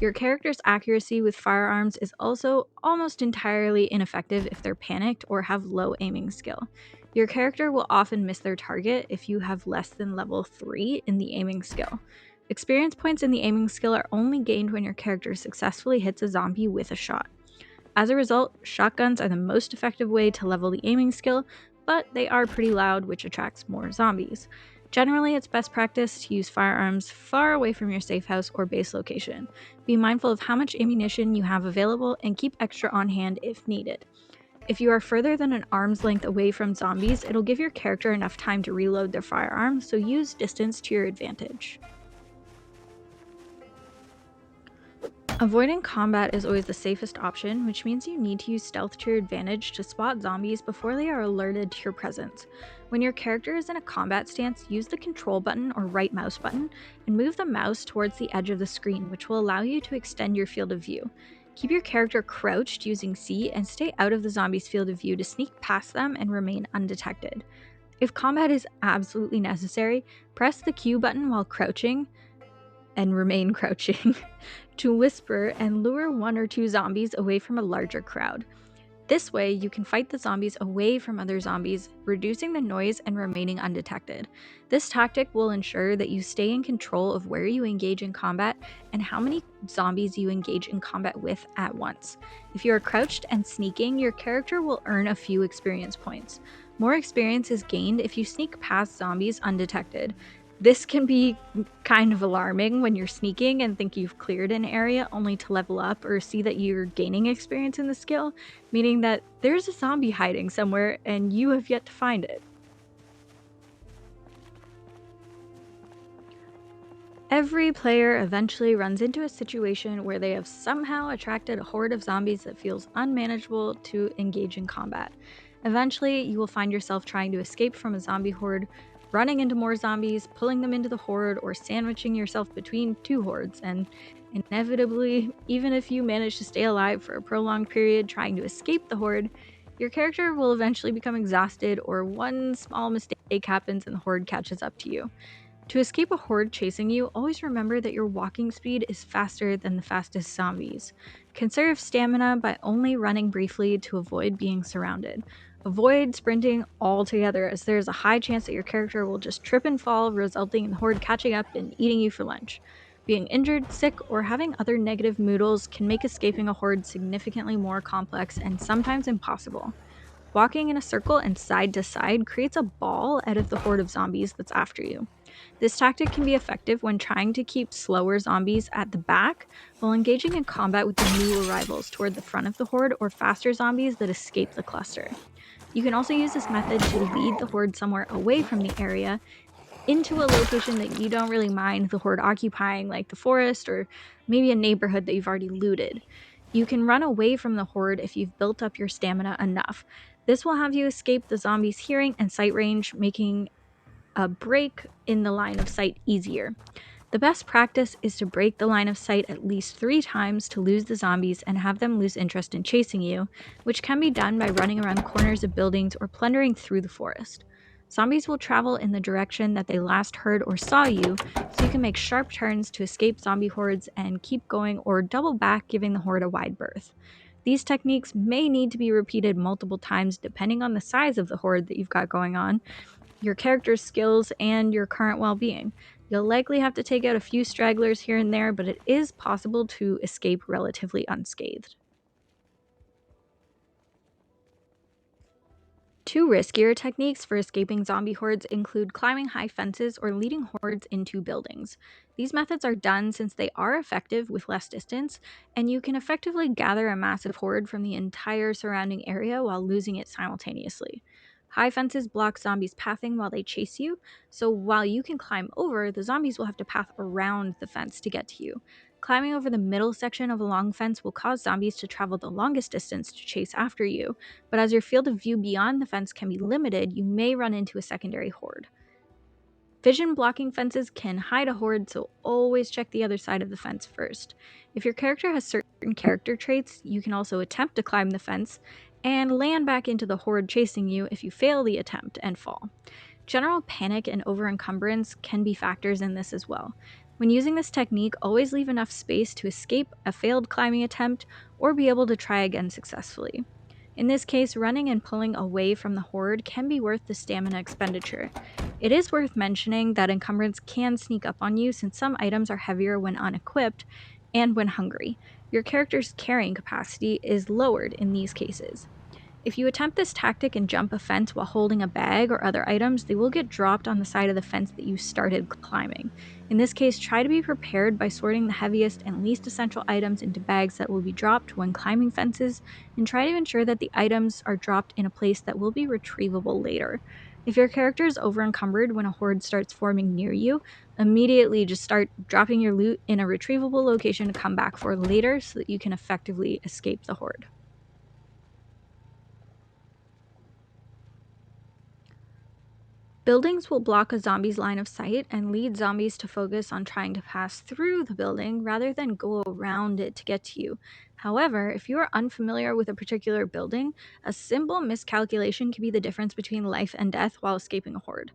Your character's accuracy with firearms is also almost entirely ineffective if they're panicked or have low aiming skill. Your character will often miss their target if you have less than level 3 in the aiming skill. Experience points in the aiming skill are only gained when your character successfully hits a zombie with a shot. As a result, shotguns are the most effective way to level the aiming skill, but they are pretty loud, which attracts more zombies. Generally, it's best practice to use firearms far away from your safe house or base location. Be mindful of how much ammunition you have available and keep extra on hand if needed. If you are further than an arm's length away from zombies, it'll give your character enough time to reload their firearm, so use distance to your advantage. Avoiding combat is always the safest option, which means you need to use stealth to your advantage to spot zombies before they are alerted to your presence. When your character is in a combat stance, use the control button or right mouse button and move the mouse towards the edge of the screen, which will allow you to extend your field of view. Keep your character crouched using C and stay out of the zombies' field of view to sneak past them and remain undetected. If combat is absolutely necessary, press the Q button while crouching and remain crouching to whisper and lure one or two zombies away from a larger crowd. This way, you can fight the zombies away from other zombies, reducing the noise and remaining undetected. This tactic will ensure that you stay in control of where you engage in combat and how many zombies you engage in combat with at once. If you are crouched and sneaking, your character will earn a few experience points. More experience is gained if you sneak past zombies undetected. This can be kind of alarming when you're sneaking and think you've cleared an area only to level up or see that you're gaining experience in the skill, meaning that there's a zombie hiding somewhere and you have yet to find it. Every player eventually runs into a situation where they have somehow attracted a horde of zombies that feels unmanageable to engage in combat. Eventually, you will find yourself trying to escape from a zombie horde, running into more zombies, pulling them into the horde, or sandwiching yourself between two hordes. And inevitably, even if you manage to stay alive for a prolonged period trying to escape the horde, your character will eventually become exhausted, or one small mistake happens and the horde catches up to you. To escape a horde chasing you, always remember that your walking speed is faster than the fastest zombies. Conserve stamina by only running briefly to avoid being surrounded. Avoid sprinting altogether, as there is a high chance that your character will just trip and fall, resulting in the horde catching up and eating you for lunch. Being injured, sick, or having other negative moodles can make escaping a horde significantly more complex and sometimes impossible. Walking in a circle and side to side creates a ball out of the horde of zombies that's after you. This tactic can be effective when trying to keep slower zombies at the back while engaging in combat with the new arrivals toward the front of the horde or faster zombies that escape the cluster. You can also use this method to lead the horde somewhere away from the area into a location that you don't really mind the horde occupying, like the forest or maybe a neighborhood that you've already looted. You can run away from the horde if you've built up your stamina enough. This will have you escape the zombies' hearing and sight range, making a break in the line of sight easier. The best practice is to break the line of sight at least 3 times to lose the zombies and have them lose interest in chasing you, which can be done by running around corners of buildings or plundering through the forest. Zombies will travel in the direction that they last heard or saw you, so you can make sharp turns to escape zombie hordes and keep going or double back, giving the horde a wide berth. These techniques may need to be repeated multiple times depending on the size of the horde that you've got going on, your character's skills, and your current well being. You'll likely have to take out a few stragglers here and there, but it is possible to escape relatively unscathed. Two riskier techniques for escaping zombie hordes include climbing high fences or leading hordes into buildings. These methods are done since they are effective with less distance, and you can effectively gather a massive horde from the entire surrounding area while losing it simultaneously. High fences block zombies' pathing while they chase you, so while you can climb over, the zombies will have to path around the fence to get to you. Climbing over the middle section of a long fence will cause zombies to travel the longest distance to chase after you, but as your field of view beyond the fence can be limited, you may run into a secondary horde. Vision blocking fences can hide a horde, so always check the other side of the fence first. If your character has certain character traits, you can also attempt to climb the fence and land back into the horde chasing you if you fail the attempt and fall. General panic and overencumbrance can be factors in this as well. When using this technique, always leave enough space to escape a failed climbing attempt or be able to try again successfully. In this case, running and pulling away from the horde can be worth the stamina expenditure. It is worth mentioning that encumbrance can sneak up on you since some items are heavier when unequipped and when hungry. Your character's carrying capacity is lowered in these cases. If you attempt this tactic and jump a fence while holding a bag or other items, they will get dropped on the side of the fence that you started climbing. In this case, try to be prepared by sorting the heaviest and least essential items into bags that will be dropped when climbing fences, and try to ensure that the items are dropped in a place that will be retrievable later. If your character is overencumbered when a horde starts forming near you, immediately just start dropping your loot in a retrievable location to come back for later so that you can effectively escape the horde. Buildings will block a zombie's line of sight and lead zombies to focus on trying to pass through the building rather than go around it to get to you. However, if you are unfamiliar with a particular building, a simple miscalculation can be the difference between life and death while escaping a horde.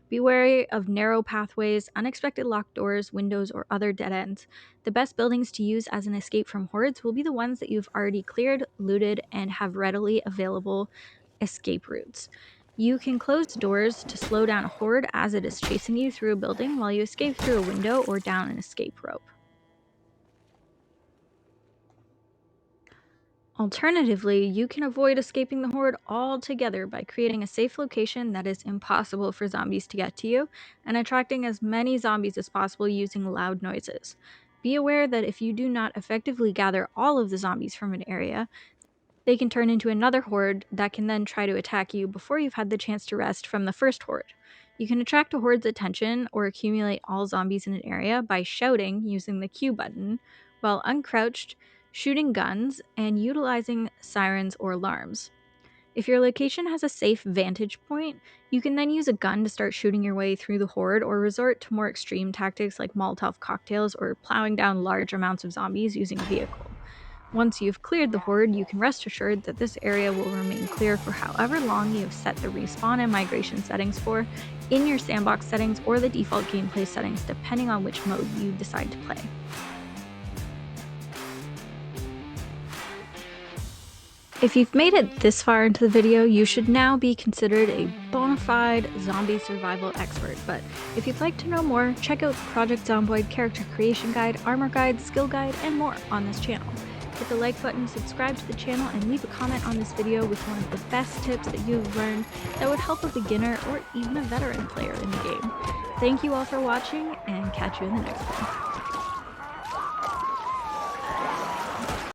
Be wary of narrow pathways, unexpected locked doors, windows, or other dead ends. The best buildings to use as an escape from hordes will be the ones that you've already cleared, looted, and have readily available escape routes. You can close doors to slow down a horde as it is chasing you through a building while you escape through a window or down an escape rope. Alternatively, you can avoid escaping the horde altogether by creating a safe location that is impossible for zombies to get to you and attracting as many zombies as possible using loud noises. Be aware that if you do not effectively gather all of the zombies from an area, they can turn into another horde that can then try to attack you before you've had the chance to rest from the first horde. You can attract a horde's attention or accumulate all zombies in an area by shouting using the Q button, while uncrouched, shooting guns, and utilizing sirens or alarms. If your location has a safe vantage point, you can then use a gun to start shooting your way through the horde or resort to more extreme tactics like Molotov cocktails or plowing down large amounts of zombies using a vehicle. Once you've cleared the horde, you can rest assured that this area will remain clear for however long you have set the respawn and migration settings for in your sandbox settings or the default gameplay settings, depending on which mode you decide to play. If you've made it this far into the video, you should now be considered a bona fide zombie survival expert, but if you'd like to know more, check out the Project Zomboid character creation guide, armor guide, skill guide, and more on this channel. Hit the like button, subscribe to the channel, and leave a comment on this video with one of the best tips that you've learned that would help a beginner or even a veteran player in the game. Thank you all for watching, and catch you in the next one.